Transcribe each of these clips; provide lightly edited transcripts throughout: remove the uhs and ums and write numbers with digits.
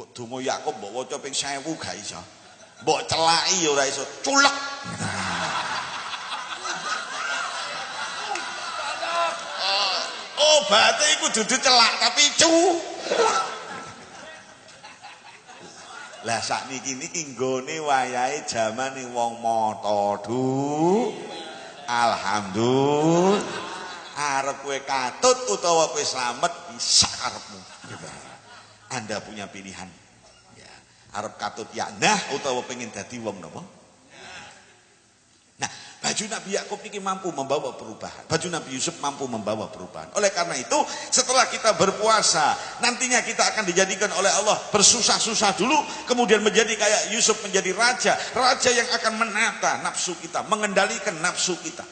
Mbok donga Yakub mbok waca ping 1000 gak iso. Mbok celaki ya ora iso. Culek. Obate iku dudu celak tapi Lah sakniki niki nggone wayahe jamane wong mata alhamdulillah. Arep kowe katut utawa kowe slamet bisa karepmu. Gitu. Anda punya pilihan. Ya, arep katut ya nah utawa pengen dadi wong napa? Nah, baju Nabi Yakub ini mampu membawa perubahan. Baju Nabi Yusuf mampu membawa perubahan. Oleh karena itu, setelah kita berpuasa, nantinya kita akan dijadikan oleh Allah bersusah-susah dulu, kemudian menjadi kayak Yusuf menjadi raja. Raja yang akan menata nafsu kita, mengendalikan nafsu kita.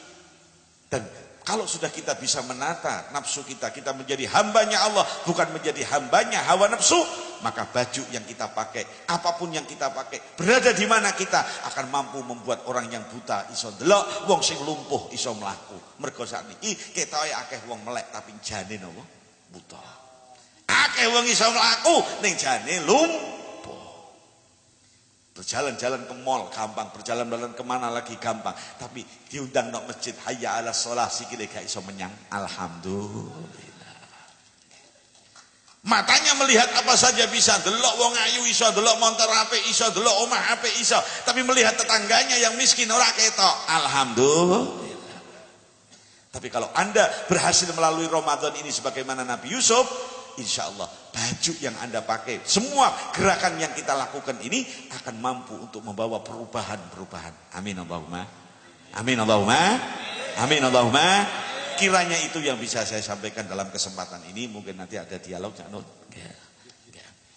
Dan kalau sudah kita bisa menata nafsu kita, kita menjadi hambanya Allah, bukan menjadi hambanya hawa nafsu, maka baju yang kita pakai, apapun yang kita pakai, berada di mana kita akan mampu membuat orang yang buta iso ndelok, wong sing lumpuh iso mlaku. Mergo sakniki ketoke akeh wong melek tapi jane napa? Buta. Akeh wong iso mlaku ning jane lumpuh. Berjalan-jalan ke mall gampang, berjalan-jalan kemana lagi gampang, tapi diundang nok masjid hayya ala sholah sikile gak iso menyang, alhamdulillah. Matanya melihat apa saja bisa, delok wong ayu iso, delok montor apik iso, delok omah apik iso, tapi melihat tetangganya yang miskin ora ketok, alhamdulillah. Tapi kalau Anda berhasil melalui Ramadan ini sebagaimana Nabi Yusuf, insya Allah baju yang Anda pakai, semua gerakan yang kita lakukan ini akan mampu untuk membawa perubahan-perubahan. Amin Allahumma. Amin Allahumma. Amin Allahumma. Kiranya itu yang bisa saya sampaikan dalam kesempatan ini. Mungkin nanti ada dialog, Cak Nur.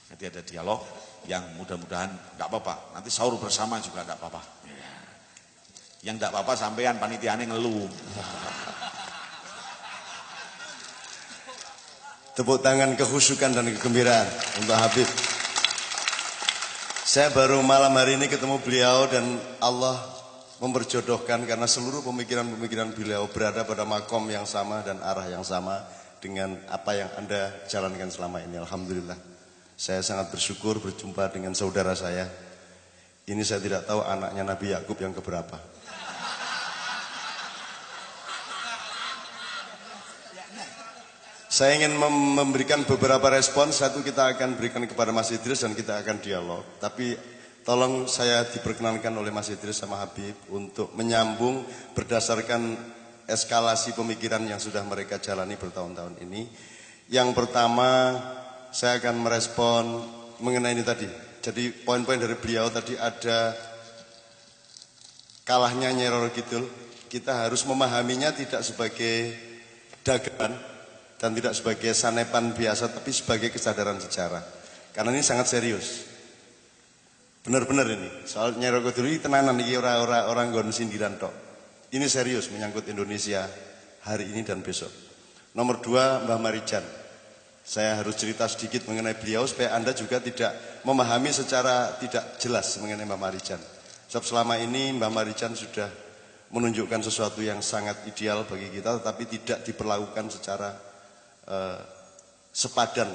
Nanti ada dialog yang mudah-mudahan nggak apa-apa. Nanti sahur bersama juga nggak apa-apa. Yang nggak apa-apa sampean panitiane ngeluh. Tepuk tangan kehusukan dan kegembiraan untuk Habib. Saya baru malam hari ini ketemu beliau dan Allah memperjodohkan karena seluruh pemikiran-pemikiran beliau berada pada makom yang sama dan arah yang sama dengan apa yang Anda jalankan selama ini. Alhamdulillah. Saya sangat bersyukur berjumpa dengan saudara saya. Ini saya tidak tahu anaknya Nabi Yakub yang keberapa. Saya ingin memberikan beberapa respon. Satu kita akan berikan kepada Mas Idris dan kita akan dialog. Tapi tolong saya diperkenankan oleh Mas Idris sama Habib untuk menyambung berdasarkan eskalasi pemikiran yang sudah mereka jalani bertahun-tahun ini. Yang pertama saya akan merespon mengenai ini tadi. Jadi poin-poin dari beliau tadi ada kalahnya Nyai Roro Kidul. Kita harus memahaminya tidak sebagai dagangan dan tidak sebagai sanepan biasa, tapi sebagai kesadaran sejarah. Karena ini sangat serius. Benar-benar ini. Soal Nyai Roro Kidul ini tenanan, ini orang nggon sindiran tok. Ini serius menyangkut Indonesia hari ini dan besok. Nomor 2, Mbah Marijan. Saya harus cerita sedikit mengenai beliau supaya Anda juga tidak memahami secara tidak jelas mengenai Mbah Marijan. Sebab selama ini Mbah Marijan sudah menunjukkan sesuatu yang sangat ideal bagi kita, tetapi tidak diperlakukan secara sepadan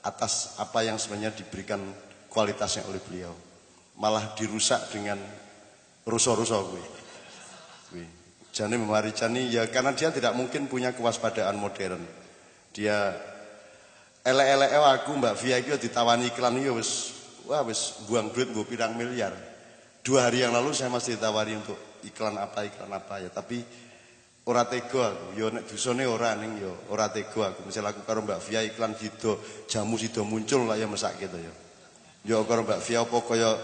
atas apa yang sebenarnya diberikan kualitasnya oleh beliau. Malah dirusak dengan rusuh-rusuh gue. Jane Memaricani ya karena dia tidak mungkin punya kewaspadaan modern. Dia elek-elek aku Mbak Via itu ditawani iklan ya wis buang duit gue pirang miliar. 2 hari yang lalu saya masih ditawari untuk iklan apa ya, tapi ora tega aku, ya nek dusane ora ning ya ora tega aku. Misal aku karo Mbak Via iklan gitu, jamu sido muncul lah ya mesak gitu ya. Ya karo Mbak Via apa kaya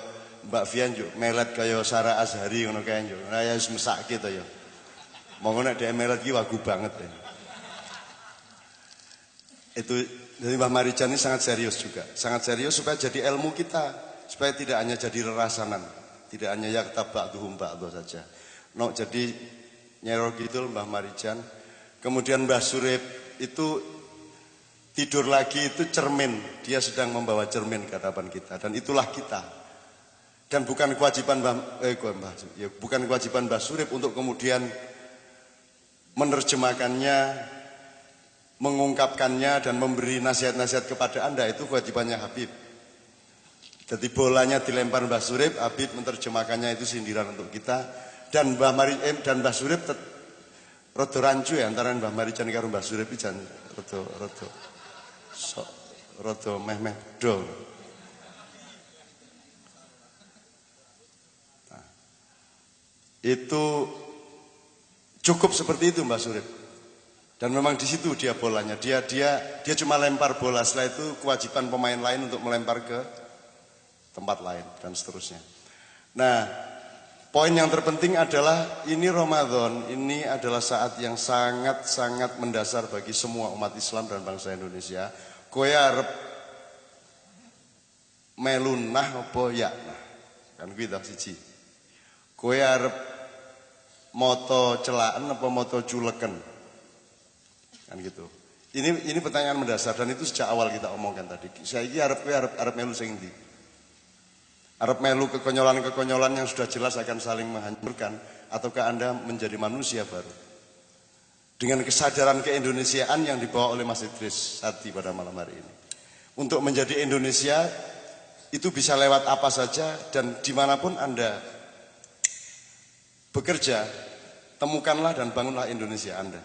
Mbak Via njuk melet kaya Sarah Azhari ngono kae njuk. Nah ya wis mesak gitu ya. Monggo nek dhek melet iki wagu banget ya. Itu dari Mbah Marijan ini sangat serius juga. Sangat serius supaya jadi ilmu kita, supaya tidak hanya jadi rerasanan, tidak hanya ya kita ba'duhum ba'du saja. No, jadi Nyai Roro Kidul, Mbah Marijan, kemudian Mbah Surip itu tidur lagi itu cermin, dia sedang membawa cermin ke hadapan kita dan itulah kita. Dan bukan kewajiban bukan kewajiban Mbah Surip untuk kemudian menerjemahkannya, mengungkapkannya dan memberi nasihat-nasihat kepada Anda, itu kewajibannya Habib. Jadi bolanya dilempar Mbah Surip, Habib menerjemahkannya itu sindiran untuk kita. Dan Mbah Surip rada rancu ya antara Mbah Marijan karo Mbah Surip iki jan rada meh-meh do. Nah, itu cukup seperti itu Mbah Surip. Dan memang di situ dia bolanya. Dia cuma lempar bola, setelah itu kewajiban pemain lain untuk melempar ke tempat lain dan seterusnya. Nah, poin yang terpenting adalah ini Ramadan, ini adalah saat yang sangat-sangat mendasar bagi semua umat Islam dan bangsa Indonesia. Kowe arep melu nah apa ya? Kan kuwi ta siji. Kowe arep moto celaan apa moto culeken? Kan gitu. Ini pertanyaan mendasar dan itu sejak awal kita omongkan tadi. Saiki arep melu sing ndi? Arep melu kekonyolan-kekonyolan yang sudah jelas akan saling menghancurkan, ataukah Anda menjadi manusia baru? Dengan kesadaran keindonesiaan yang dibawa oleh Mas Idris Sardi pada malam hari ini. Untuk menjadi Indonesia itu bisa lewat apa saja dan dimanapun Anda bekerja, temukanlah dan bangunlah Indonesia Anda.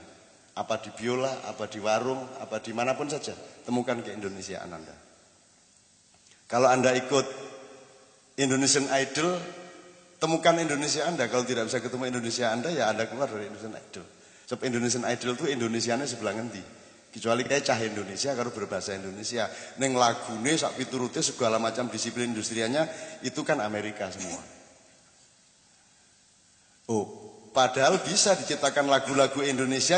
Apa di biola, apa di warung, apa dimanapun saja, temukan keindonesiaan Anda. Kalau Anda ikut Indonesian Idol, temukan Indonesia Anda. Kalau tidak bisa ketemu Indonesia Anda, ya Anda keluar dari Indonesian Idol. Sebab Indonesian Idol itu Indonesianya sebelah ngendi. Kecuali kayak cah Indonesia kalau berbahasa Indonesia. Neng lagune sak piturute segala macam disiplin industrianya itu kan Amerika semua. Oh, padahal bisa diciptakan lagu-lagu Indonesia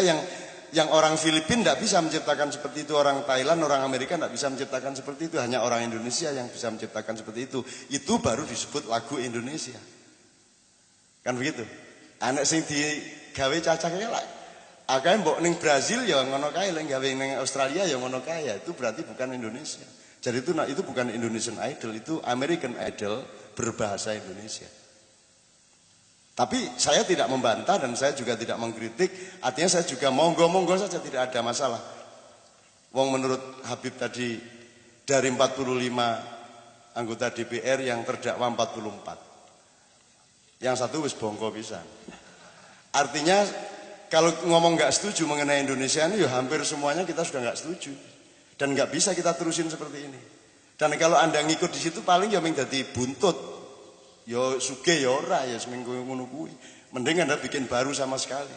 yang orang Filipina tidak bisa menciptakan seperti itu, orang Thailand, orang Amerika tidak bisa menciptakan seperti itu, hanya orang Indonesia yang bisa menciptakan seperti itu. Itu baru disebut lagu Indonesia. Kan begitu? Anak sing digawe cacaknya lah. Akeh mbok ning Brazil ya ngono kae, lek gawe ning Australia ya ngono kae, itu berarti bukan Indonesia. Jadi itu bukan Indonesian Idol, itu American Idol berbahasa Indonesia. Tapi saya tidak membantah dan saya juga tidak mengkritik. Artinya saya juga monggo-monggo saja, tidak ada masalah. Wong menurut Habib tadi dari 45 anggota DPR yang terdakwa 44. Yang satu wis bongko pisan. Artinya kalau ngomong nggak setuju mengenai Indonesia ini ya hampir semuanya kita sudah nggak setuju. Dan nggak bisa kita terusin seperti ini. Dan kalau Anda ngikut di situ paling ya menjadi buntut. Yo suge yo ora ya seminggu ngono kuwi. Mending Anda bikin baru sama sekali.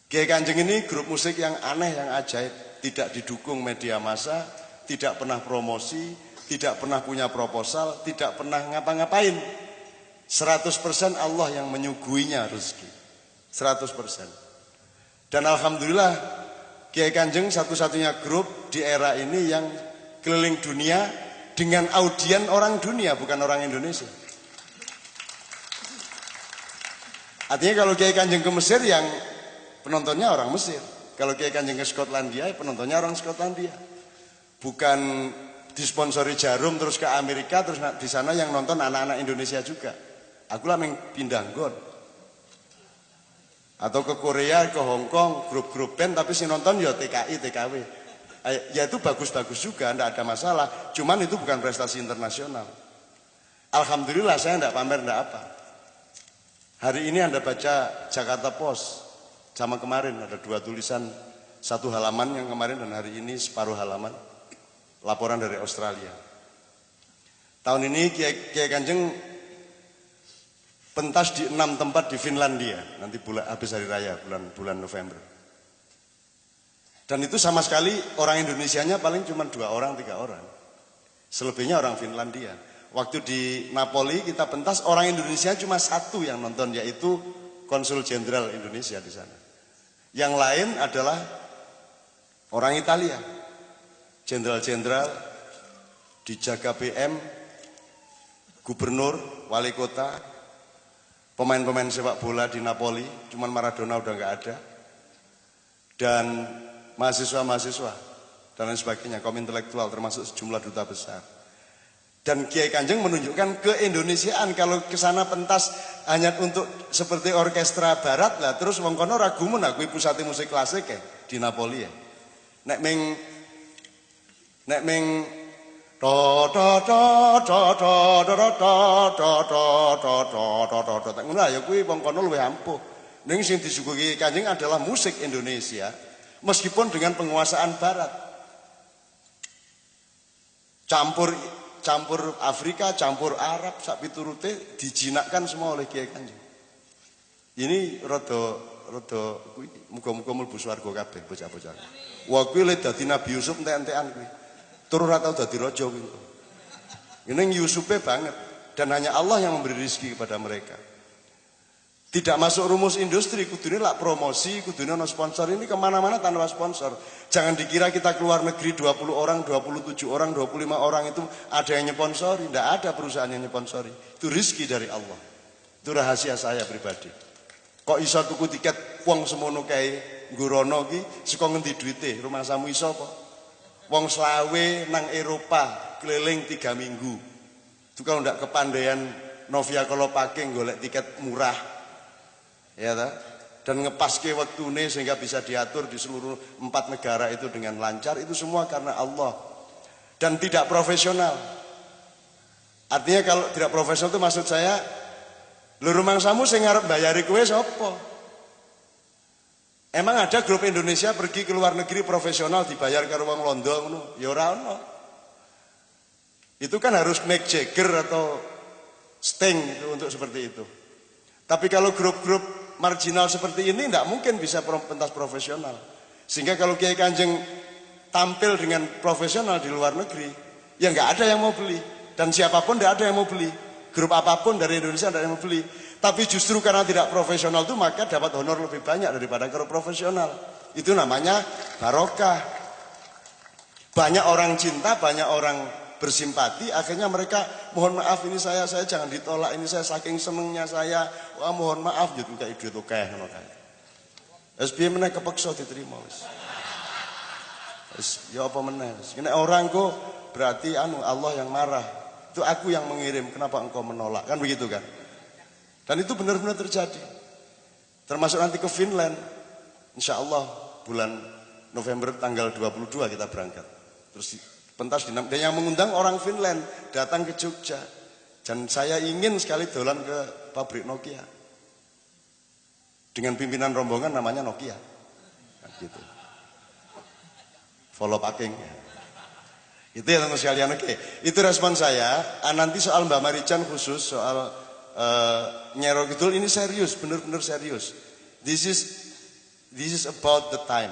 Kiai Kanjeng ini grup musik yang aneh, yang ajaib, tidak didukung media massa, tidak pernah promosi, tidak pernah punya proposal, tidak pernah ngapa-ngapain. 100% Allah yang menyuguhinya rezeki. 100%. Dan alhamdulillah Kiai Kanjeng satu-satunya grup di era ini yang keliling dunia dengan audien orang dunia, bukan orang Indonesia. Artinya kalau Kiai Kanjeng ke Mesir yang penontonnya orang Mesir. Kalau Kiai Kanjeng ke Skotlandia, penontonnya orang Skotlandia. Bukan disponsori Jarum terus ke Amerika, terus di sana yang nonton anak-anak Indonesia juga. Aku lah pindah nggon. Atau ke Korea, ke Hong Kong, grup-grup band tapi si nonton ya TKI, TKW. Ya itu bagus-bagus juga, tidak ada masalah. Cuman itu bukan prestasi internasional. Alhamdulillah saya tidak pamer, tidak apa. Hari ini Anda baca Jakarta Post sama kemarin ada 2 tulisan, 1 halaman yang kemarin dan hari ini separuh halaman. Laporan dari Australia. Tahun ini Kiai Kanjeng pentas di 6 tempat di Finlandia. Nanti habis hari raya bulan November. Dan itu sama sekali orang Indonesianya paling cuma 2 orang, 3 orang. Selebihnya orang Finlandia. Waktu di Napoli kita pentas orang Indonesia cuma 1 yang nonton, yaitu Konsul Jenderal Indonesia di sana. Yang lain adalah orang Italia. Jenderal-jenderal, dijaga PM, gubernur, wali kota, pemain-pemain sepak bola di Napoli, cuman Maradona udah nggak ada. Dan mahasiswa-mahasiswa dan lain sebagainya, kaum intelektual termasuk sejumlah duta besar. Dan Kiai Kanjeng menunjukkan keindonesiaan. Kalau ke sana pentas hanya untuk seperti orkestra barat lah, terus wong kono ragumun aku pusat musik klasik di Napoli ya. Nek meng Ngono ya kuwi wong kono luwih ampuh. Ning sing disuguhi Kanjeng adalah musik Indonesia meskipun dengan penguasaan barat. Campur Afrika, campur Arab, sak piturute dijinakkan semua oleh Kiai Kanjeng. Ini rada kuwi muga-muga mlebu swarga kabeh bocah-bocah. Wah kuwi le dadi Nabi Yusuf entek-entekan kuwi. Tur ora tau dadi raja kuwi. Ini Yusufe banget dan hanya Allah yang memberi rezeki kepada mereka. Tidak masuk rumus industri, kudune lak promosi, kudune ono sponsor, ini kemana-mana tanpa sponsor. Jangan dikira kita keluar negeri 20 orang, 27 orang, 25 orang itu ada yang nyponsori. Tidak ada perusahaan yang nyponsori. Itu rezeki dari Allah. Itu rahasia saya pribadi. Kok iso tuku tiket wong semono kae nggurono ki saka ngendi duwite? Rumah samu iso apa? Wong selawe nang Eropa keliling 3 minggu. Itu kalau ndak kepandaian Novia Kolopaking golek tiket murah. Ya ta? Dan ngepaske waktune sehingga bisa diatur di seluruh 4 negara itu dengan lancar, itu semua karena Allah. Dan tidak profesional. Artinya kalau tidak profesional itu maksud saya, lho rumangsamu sing ngarep bayari kowe sapa? Emang ada grup Indonesia pergi ke luar negeri profesional dibayar karo wong Londo ngono? Ya ora ono. Itu kan harus Mick Jagger atau Sting itu untuk seperti itu. Tapi kalau grup-grup marginal seperti ini tidak mungkin bisa pentas profesional. Sehingga kalau Kiai Kanjeng tampil dengan profesional di luar negeri, ya nggak ada yang mau beli. Dan siapapun tidak ada yang mau beli. Grup apapun dari Indonesia tidak ada yang mau beli. Tapi justru karena tidak profesional itu maka dapat honor lebih banyak daripada grup profesional. Itu namanya barokah. Banyak orang cinta, banyak orang bersimpati, akhirnya mereka mohon maaf ini saya jangan ditolak, ini saya saking senengnya saya, wah mohon maaf gitu kayak duit akeh ngono kae. Wis piye meneh kepeksa diterima wis. Wis ya apa meneh. Nek orang kok berarti Allah yang marah. Itu aku yang mengirim, kenapa engkau menolak? Kan begitu kan? Dan itu benar-benar terjadi. Termasuk nanti ke Finland. Insya Allah bulan November tanggal 22 kita berangkat. Terus pentas dan yang mengundang orang Finland datang ke Jogja. Dan saya ingin sekali dolan ke pabrik Nokia. Dengan pimpinan rombongan namanya Nokia. Nah, gitu. Follow packing. Itu ya teman sekalian, oke. Itu respon saya. Nanti soal Mbak Marican khusus soal Nyero Kidul ini serius, benar-benar serius. This is about the time.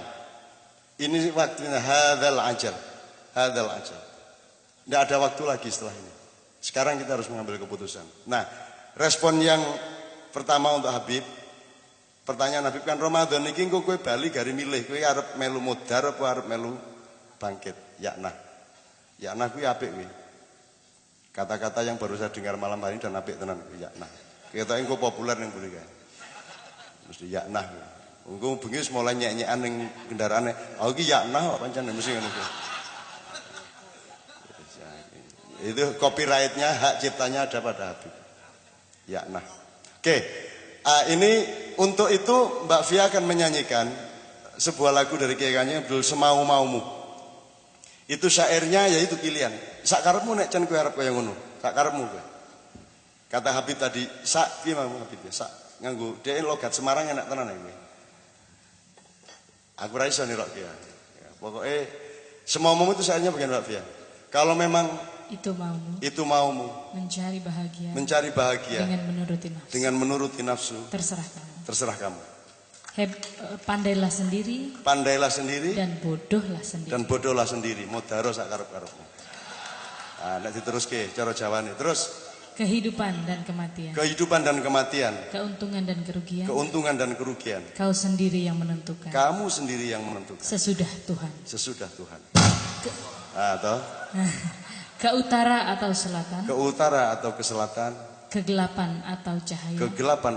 Ini waktunya hadzal ajal. Hadzal ajal. Tidak ada waktu lagi setelah ini. Sekarang kita harus mengambil keputusan. Nah, respon yang pertama untuk Habib. Pertanyaan Habib kan Ramadan ini kok kowe bali gari milih kowe arep melu modar apa arep melu bangkit? Ya nah. Ya nah kuwi apik kuwi. Kata-kata yang baru saya dengar malam hari ini dan apik tenan kuwi ya nah. Ketoke engko populer ning mburi kae. Mesti ya nah. Engko bengi wis mulai nyek-nyekan ning kendaraane. Oh iki ya nah kok pancen mesti ngono kuwi. Itu copyrightnya, hak ciptanya ada pada Habib. Ya nah. Oke. Ini untuk itu Mbak Fia akan menyanyikan sebuah lagu dari Kiai Kanjeng judul Semau-maumu. Itu syairnya yaitu pilihan. Sak karepmu nek cen kowe arep kaya ngono. Sak karepmu kowe. Kata Habib tadi, sak piye mau Habib ya? Sak nganggo dhek logat Semarang enak tenan iki. Aku ra iso nirokke ya. Pokoke semaumu itu syairnya bagian Mbak Fia. Kalau memang itu maumu mencari bahagia dengan menuruti nafsu terserah kamu. Pandailah sendiri dan bodohlah sendiri modaro sak karep-karepmu. Nek diteruske cara Jawane terus kehidupan dan kematian keuntungan dan kerugian kau sendiri yang menentukan kamu sendiri yang menentukan sesudah Tuhan atau ke utara atau ke selatan, kegelapan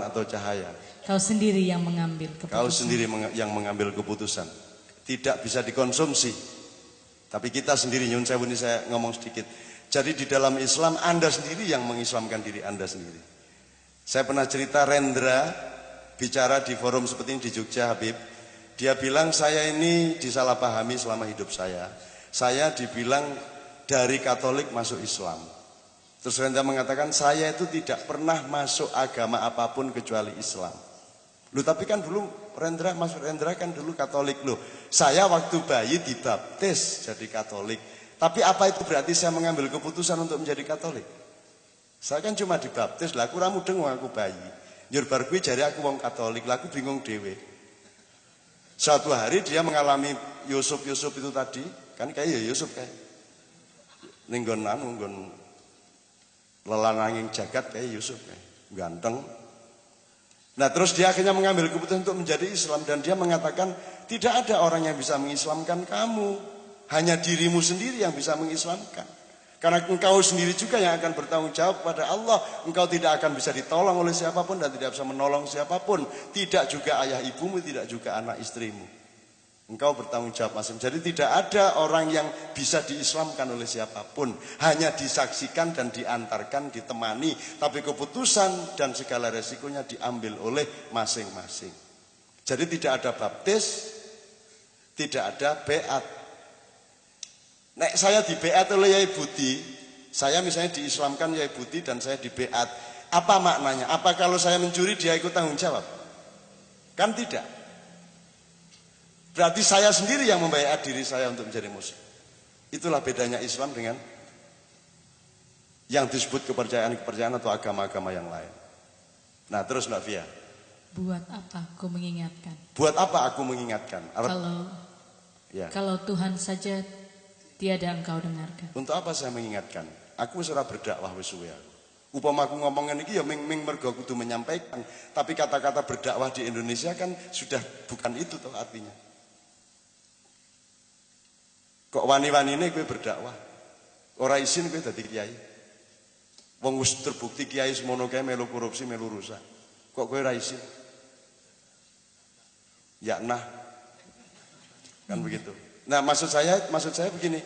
atau cahaya. Kau sendiri yang mengambil keputusan. Tidak bisa dikonsumsi. Tapi kita sendiri, nyun sewu ini saya ngomong sedikit. Jadi di dalam Islam Anda sendiri yang mengislamkan diri Anda sendiri. Saya pernah cerita Rendra bicara di forum seperti ini di Jogja Habib. Dia bilang saya ini disalahpahami selama hidup saya. Saya dibilang dari Katolik masuk Islam. Terus Rendra mengatakan, saya itu tidak pernah masuk agama apapun kecuali Islam. Loh, tapi kan dulu Mas Rendra kan dulu Katolik. Loh, saya waktu bayi dibaptis jadi Katolik. Tapi apa itu berarti saya mengambil keputusan untuk menjadi Katolik? Saya kan cuma dibaptis, lah aku ramu deng aku bayi. Njur bar kuwi jare aku wong Katolik, lah aku bingung dhewe. Suatu hari dia mengalami Yusuf itu tadi, kan kayak ya Yusuf kayak. Ning nggon lelananging jagat kayak Yusuf kayak ganteng. Nah terus dia akhirnya mengambil keputusan untuk menjadi Islam dan dia mengatakan tidak ada orang yang bisa mengislamkan kamu, hanya dirimu sendiri yang bisa mengislamkan. Karena engkau sendiri juga yang akan bertanggung jawab pada Allah. Engkau tidak akan bisa ditolong oleh siapapun dan tidak bisa menolong siapapun. Tidak juga ayah ibumu, tidak juga anak istrimu. Engkau bertanggung jawab masing-masing. Jadi tidak ada orang yang bisa diislamkan oleh siapapun. Hanya disaksikan dan diantarkan, ditemani. Tapi keputusan dan segala resikonya diambil oleh masing-masing. Jadi tidak ada baptis, tidak ada beat. Nek saya di beat oleh Yai Budi, saya misalnya diislamkan Yai Budi dan saya di beat. Apa maknanya? Apa kalau saya mencuri dia ikut tanggung jawab? Kan tidak. Berarti saya sendiri yang membaiat diri saya untuk menjadi muslim. Itulah bedanya Islam dengan yang disebut kepercayaan-kepercayaan atau agama-agama yang lain. Nah terus Mbak Fia. Buat apa aku mengingatkan? Buat apa aku mengingatkan? Kalau Tuhan saja tiada engkau dengarkan. Untuk apa saya mengingatkan? Aku ora berdakwah wis suwe aku. Upama aku ngomongin iki ya ming mergo kudu menyampaikan, tapi kata-kata berdakwah di Indonesia kan sudah bukan itu toh artinya. Kok wani-wanine kowe berdakwah? Ora izin kowe dadi kiai. Wong wis terbukti kiai semono kae melu korupsi, melu rusak. Kok kowe ora izin? Ya nah. Kan begitu. Nah, maksud saya begini.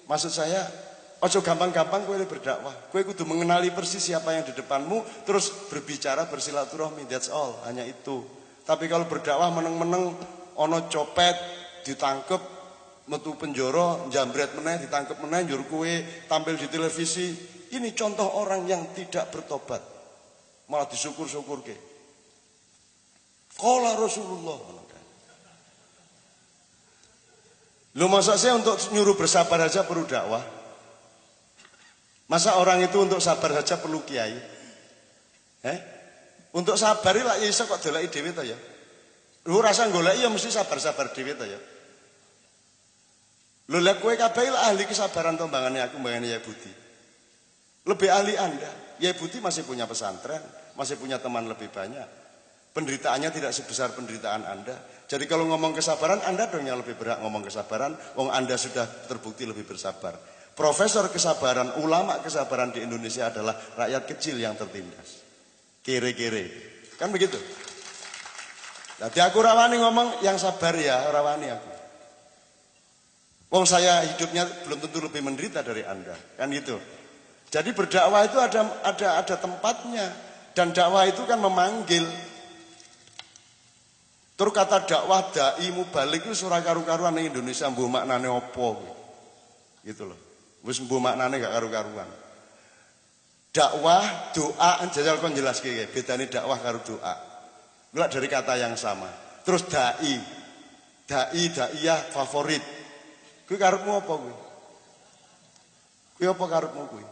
Maksud saya ojo gampang-gampang kowe berdakwah. Kowe kudu mengenali persis siapa yang di depanmu, terus berbicara, bersilaturahmi, that's all, hanya itu. Tapi kalau berdakwah meneng-meneng ono copet ditangkep metu penjara, jambret meneh, ditangkep meneh, njur kowe tampil di televisi. Ini contoh orang yang tidak bertobat. Malah disyukur-syukurke. Qala Rasulullah. Lu masa saya untuk nyuruh bersabar saja perlu dakwah? Masa orang itu untuk sabar saja perlu kiai? Untuk sabar lah ya iso kok deleki dhewe to ya. Lu rasa goleki ya mesti sabar-sabar dhewe to ya. Lho lek kowe kabeh ahli kesabaran to mbangane aku mbangane Yai Budi. Lebih ahli Anda. Yai Budi masih punya pesantren, masih punya teman lebih banyak. Penderitaannya tidak sebesar penderitaan Anda. Jadi kalau ngomong kesabaran, Anda dong yang lebih berhak ngomong kesabaran, wong Anda sudah terbukti lebih bersabar. Profesor kesabaran, ulama kesabaran di Indonesia adalah rakyat kecil yang tertindas. Kere-kere. Kan begitu? Jadi aku rawani ngomong yang sabar ya, rawani aku. Wong saya hidupnya belum tentu lebih menderita dari Anda, kan gitu. Jadi berdakwah itu ada tempatnya, dan dakwah itu kan memanggil. Terus kata dakwah dai mubalik itu surah karu-karuan ning Indonesia mbuh maknane apa gitu loh. Wis mbuh maknane gak karu-karuan. Dakwah, doa, jajal kon jelaske bedane dakwah karo doa. Mulai dari kata yang sama. Terus daiyah favorit. Kuwi karepmu apa kuwi? Kuwi apa karepmu kuwi?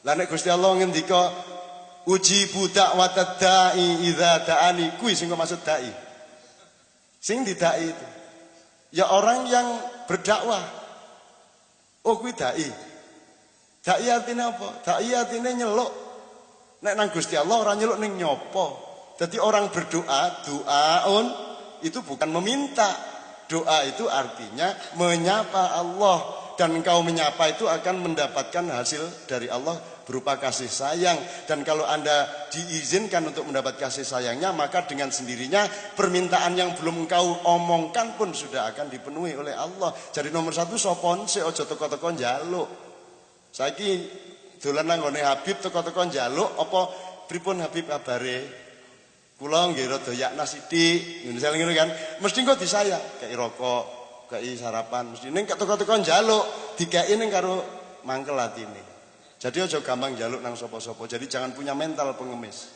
Lah nek Gusti Allah ngendika ujibu da'watad da'i idza da'ani, kuwi sing maksud dai. Sing didai itu. Ya orang yang berdakwah. Oh kuwi dai. Dai artinya apa? Dai artinya nyeluk. Nek nang Gusti Allah ora nyeluk ning nyopo. Jadi orang berdoa, doaun itu bukan meminta. Doa itu artinya menyapa Allah, dan engkau menyapa itu akan mendapatkan hasil dari Allah berupa kasih sayang. Dan kalau Anda diizinkan untuk mendapat kasih sayangnya, maka dengan sendirinya permintaan yang belum engkau omongkan pun sudah akan dipenuhi oleh Allah. Jadi nomor satu sopon se ojo teko-teko njaluk. Saiki dolan nang ngone Habib teko-teko njaluk apa pripun Habib kabare? Kula nggih rada yakna sithik, ngono kan. Mesti engko disayang, kei rokok, kei sarapan, mesti ning teko-teko njaluk, dikeki ning karo mangkel atine. Jadi ojo gampang njaluk nang sapa-sapa. Jadi jangan punya mental pengemis.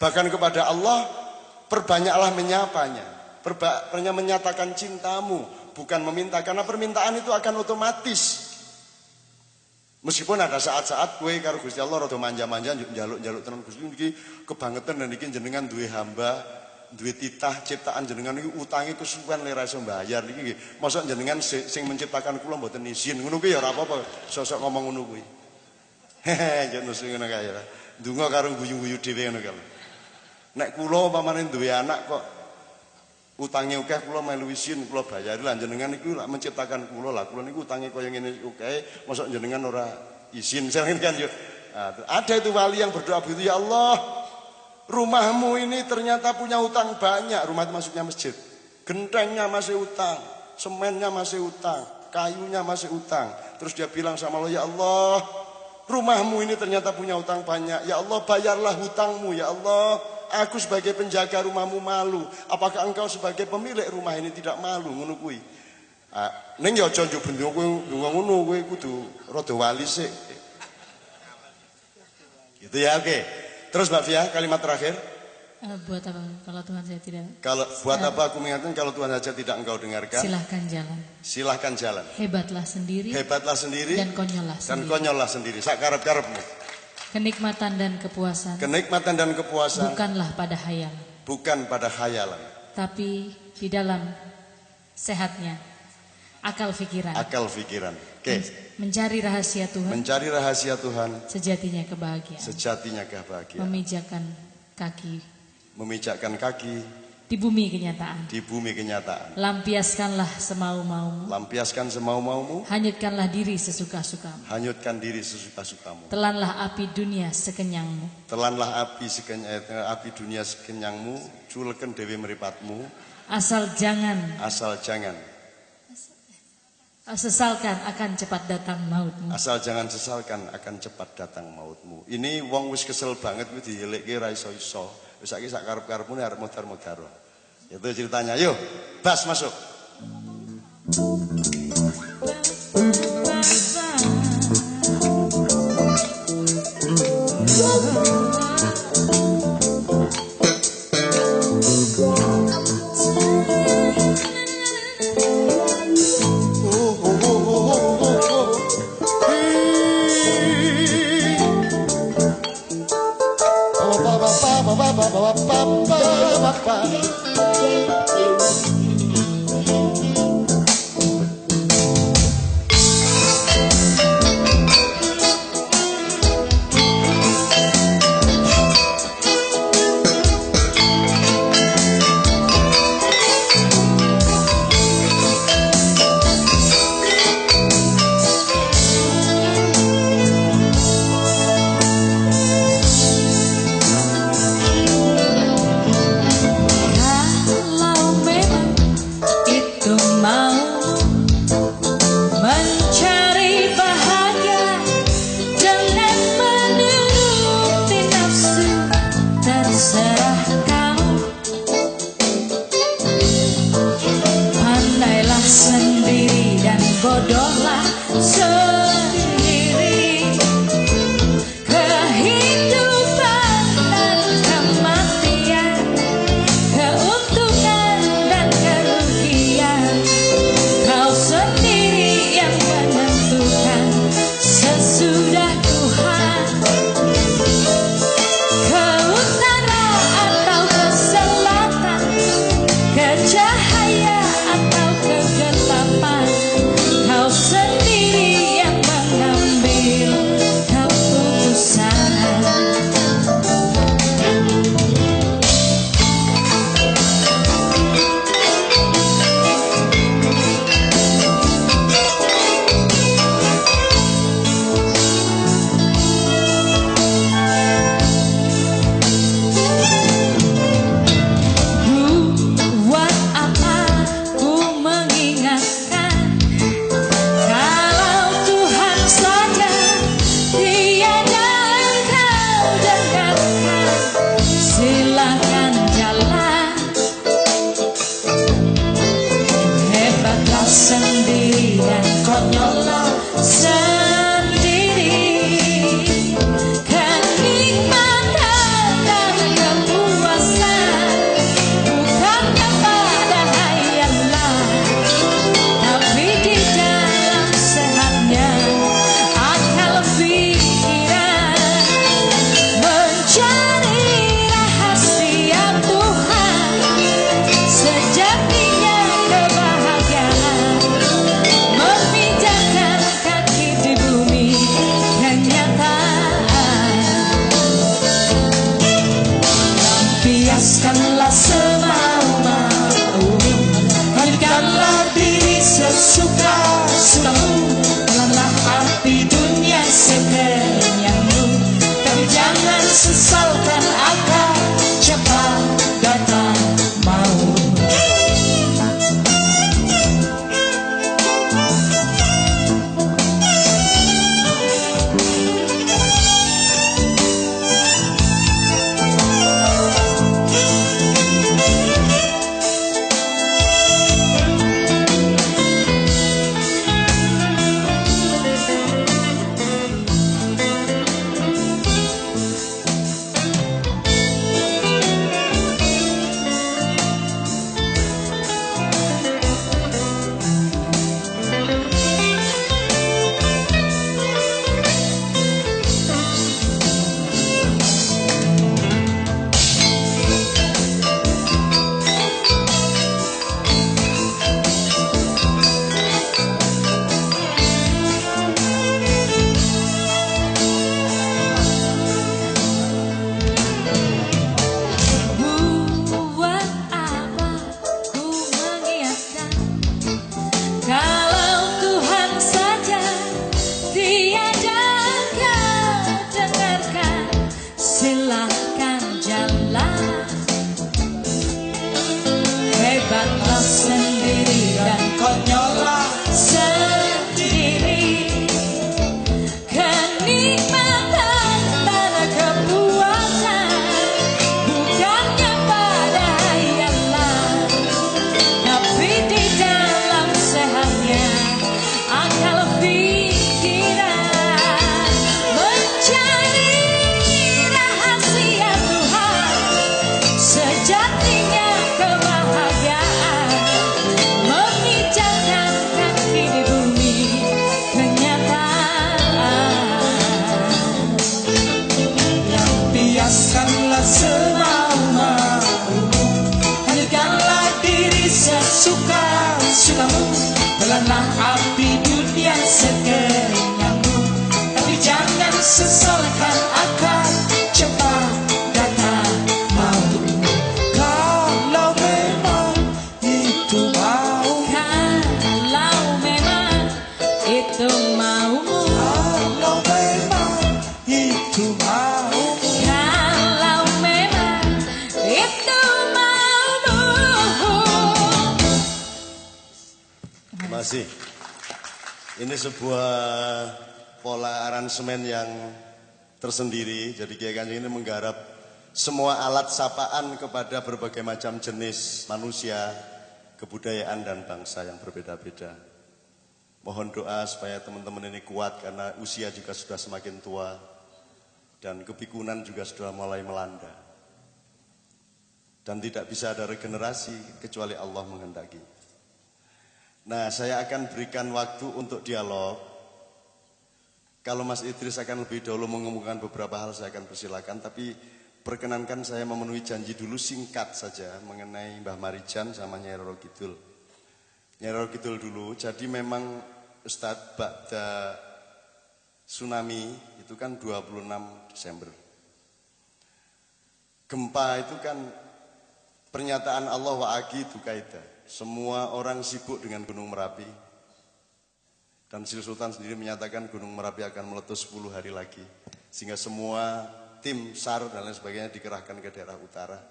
Bahkan kepada Allah perbanyaklah menyapanya. Perbanyak menyatakan cintamu, bukan meminta, karena permintaan itu akan otomatis. Meskipun ada saat-saat gue karo Gusti Allah rada manja-manja njaluk-njaluk tenan Gusti iki kebangetan dan iki jenengan duwe hamba, duwe titah ciptaan jenengan iki utange kesuwen le ra iso mbayar iki nggih. Mosok jenengan sing menciptakan kula mboten izin. Ngono kuwi ya ora apa-apa. Sosok ngomong ngono kuwi. Hehe, jan mesti ngono kae ya. Ndonga karo guyu-guyu dhewe ngono kae. Nek kula umpamane duwe anak kok utange akeh kula melu izin kula bayari lan jenengan iku lak menciptakan kula lah kula niku utange kaya ngene akeh mosok jenengan ora izin sing kan yo. Ada itu wali yang berdoa begitu, ya Allah, rumahmu ini ternyata punya utang banyak. Rumah itu maksudnya masjid. Gentengnya masih utang, semennya masih utang, kayunya masih utang. Terus dia bilang sama Allah, ya Allah, rumahmu ini ternyata punya utang banyak. Ya Allah, bayarlah hutangmu. Ya Allah, aku sebagai penjaga rumahmu malu. Apakah engkau sebagai pemilik rumah ini tidak malu? Ngono kuwi. Ning ya aja njuk bendho kowe ngono kowe kudu rada wali sik. Gitu ya, oke. Terus Mbak Fia, kalimat terakhir. Buat apa kalau Tuhan saya tidak? Kalau buat apa aku mengingatkan kalau Tuhan saja tidak engkau dengarkan? Silahkan jalan. Silahkan jalan. Hebatlah sendiri. Hebatlah sendiri. Dan konyollah sendiri. Dan konyollah sendiri. Sakarep-karepmu. Kenikmatan dan kepuasan. Kenikmatan dan kepuasan. Bukanlah pada hayal. Bukan pada khayalan. Tapi di dalam sehatnya akal pikiran. Akal pikiran. Oke. Mencari rahasia Tuhan. Mencari rahasia Tuhan. Sejatinya kebahagiaan. Sejatinya kebahagiaan. Memijakkan kaki. Memijakkan kaki. Di bumi kenyataan. Di bumi kenyataan. Lampiaskanlah semau-maumu. Lampiaskan semau-maumu. Hanyutkanlah diri sesuka-sukamu. Hanyutkan diri sesuka-sukamu. Telanlah api dunia sekenyangmu. Telanlah api dunia sekenyangmu. Culeken dewi meripatmu. Asal jangan. Sesalkan akan cepat datang mautmu. Asal jangan sesalkan akan cepat datang mautmu. Ini wong wis kesel banget kuwi dielekke ra iso-iso. Wis saiki sak karep-karepmu arep modar-modar. Itu ceritanya. Yuk, Bas masuk. sesalkan akan cepat datang mautmu. Kalau memang itu mau, Kalau memang itu maumu, kalau memang itu mau. kalau memang itu maumu. Masih. Ini sebuah pola aransemen yang tersendiri. Jadi Kiai Kanjeng ini menggarap semua alat sapaan kepada berbagai macam jenis manusia, kebudayaan dan bangsa yang berbeda-beda. Mohon doa supaya teman-teman ini kuat karena usia juga sudah semakin tua dan kepikunan juga sudah mulai melanda. Dan tidak bisa ada regenerasi kecuali Allah menghendaki. Nah, saya akan berikan waktu untuk dialog. Kalau Mas Idris akan lebih dahulu mengumumkan beberapa hal, saya akan persilakan. Tapi perkenankan saya memenuhi janji dulu singkat saja mengenai Mbah Marijan sama Nyai Roro Kidul. Nyai Roro Kidul dulu, jadi memang Ustadz Ba'da tsunami itu kan 26 Desember. Gempa itu kan pernyataan Allah wa'agi dukaida. Semua orang sibuk dengan Gunung Merapi. Dan Sri Sultan sendiri menyatakan Gunung Merapi akan meletus 10 hari lagi. Sehingga semua tim SAR dan lain sebagainya dikerahkan ke daerah utara.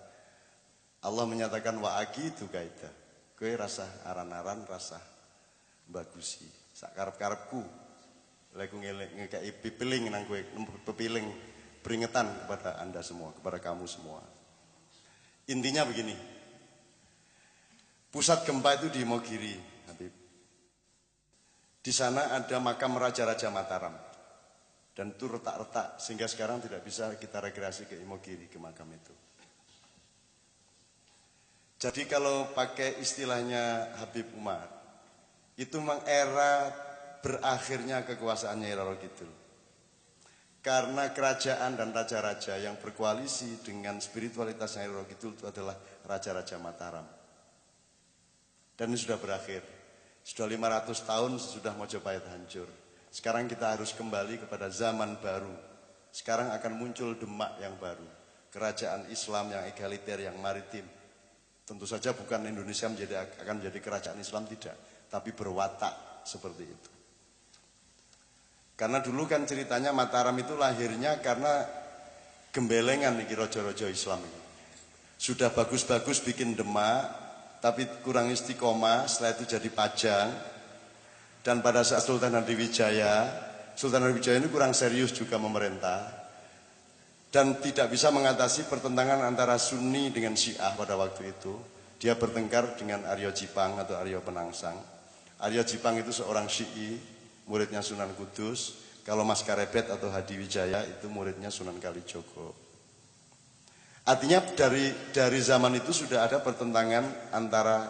Allah menyatakan wa'agi dukaida. Kowe rasa aran-aran, rasa bagusi. Sak karep-karepku. Leku ngekei pipiling nang kowe, pepiling peringatan kepada Anda semua, kepada kamu semua. Intinya begini. Pusat gempa itu di Imogiri, Habib. Di sana ada makam Raja-Raja Mataram. Dan itu retak-retak, sehingga sekarang tidak bisa kita rekreasi ke Imogiri, ke makam itu. Jadi kalau pakai istilahnya Habib Umar, itu memang era berakhirnya kekuasaan Nyai Roro Kidul. Karena kerajaan dan raja-raja yang berkoalisi dengan spiritualitas Nyai Roro Kidul itu adalah Raja-Raja Mataram. Dan ini sudah berakhir. Sudah 500 tahun sesudah Mojopahit hancur. Sekarang kita harus kembali kepada zaman baru. Sekarang akan muncul Demak yang baru. Kerajaan Islam yang egaliter, yang maritim. Tentu saja bukan Indonesia akan menjadi kerajaan Islam, tidak. Tapi berwatak seperti itu. Karena dulu kan ceritanya Mataram itu lahirnya karena gembelengan nih rojo-rojo Islam ini. Sudah bagus-bagus bikin Demak, tapi kurang istiqomah, setelah itu jadi Pajang. Dan pada saat Sultan Hadiwijaya ini kurang serius juga memerintah. Dan tidak bisa mengatasi pertentangan antara Sunni dengan Syiah pada waktu itu. Dia bertengkar dengan Aryo Jipang atau Aryo Penangsang. Aryo Jipang itu seorang Syi'i, muridnya Sunan Kudus. Kalau Mas Karebet atau Hadiwijaya itu muridnya Sunan Kalijogo. Artinya dari zaman itu sudah ada pertentangan antara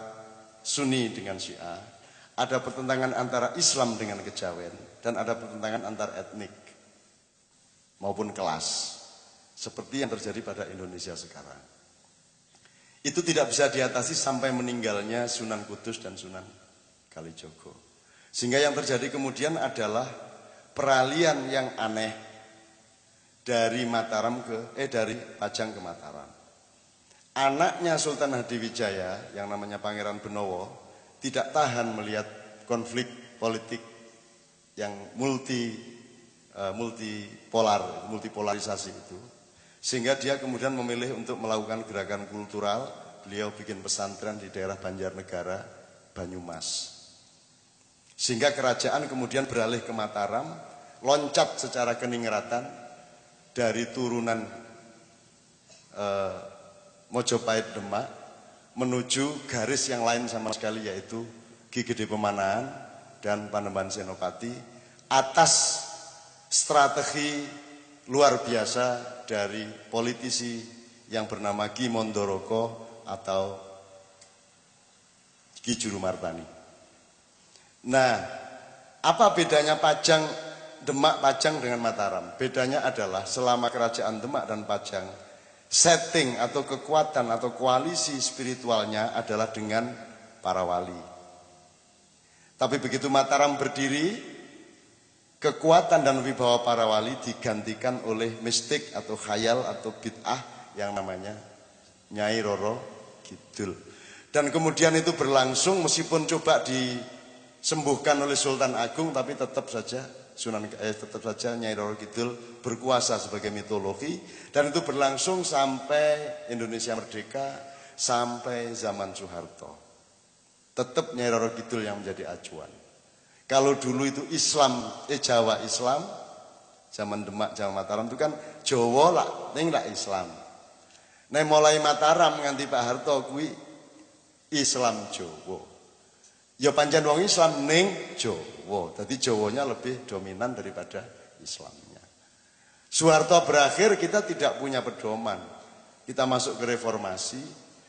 Sunni dengan Syiah, ada pertentangan antara Islam dengan Kejawen, dan ada pertentangan antar etnik maupun kelas, seperti yang terjadi pada Indonesia sekarang. Itu tidak bisa diatasi sampai meninggalnya Sunan Kudus dan Sunan Kalijogo. Sehingga yang terjadi kemudian adalah peralihan yang aneh dari dari Pajang ke Mataram. Anaknya Sultan Hadiwijaya yang namanya Pangeran Benowo tidak tahan melihat konflik politik yang multipolarisasi itu. Sehingga dia kemudian memilih untuk melakukan gerakan kultural. Beliau bikin pesantren di daerah Banjarnegara, Banyumas. Sehingga kerajaan kemudian beralih ke Mataram, loncat secara keningratan dari turunan Mojopahit Demak menuju garis yang lain sama sekali, yaitu Ki Gede Pemanahan dan Panembahan Senopati, atas strategi luar biasa dari politisi yang bernama Ki Mondoroko atau Ki Jurumartani. Nah, apa bedanya Demak, Pajang dengan Mataram? Bedanya adalah selama kerajaan Demak dan Pajang, setting atau kekuatan atau koalisi spiritualnya adalah dengan para wali. Tapi begitu Mataram berdiri, kekuatan dan wibawa para wali digantikan oleh mistik atau khayal atau bid'ah yang namanya Nyai Roro Kidul. Dan kemudian itu berlangsung meskipun coba disembuhkan oleh Sultan Agung, tapi tetap saja Nyai Roro Kidul berkuasa sebagai mitologi, dan itu berlangsung sampai Indonesia merdeka, sampai zaman Soeharto. Tetap Nyai Roro Kidul yang menjadi acuan. Kalau dulu itu Jawa Islam, zaman Demak, Jawa Mataram itu kan Jawa lah, ning lah Islam. Nah mulai Mataram nganti Pak Harto kuwi Islam Jawa. Ya pancen wong Islam ning Jawa. Jadi Jawanya lebih dominan daripada Islamnya. Soeharto berakhir, kita tidak punya pedoman. Kita masuk ke reformasi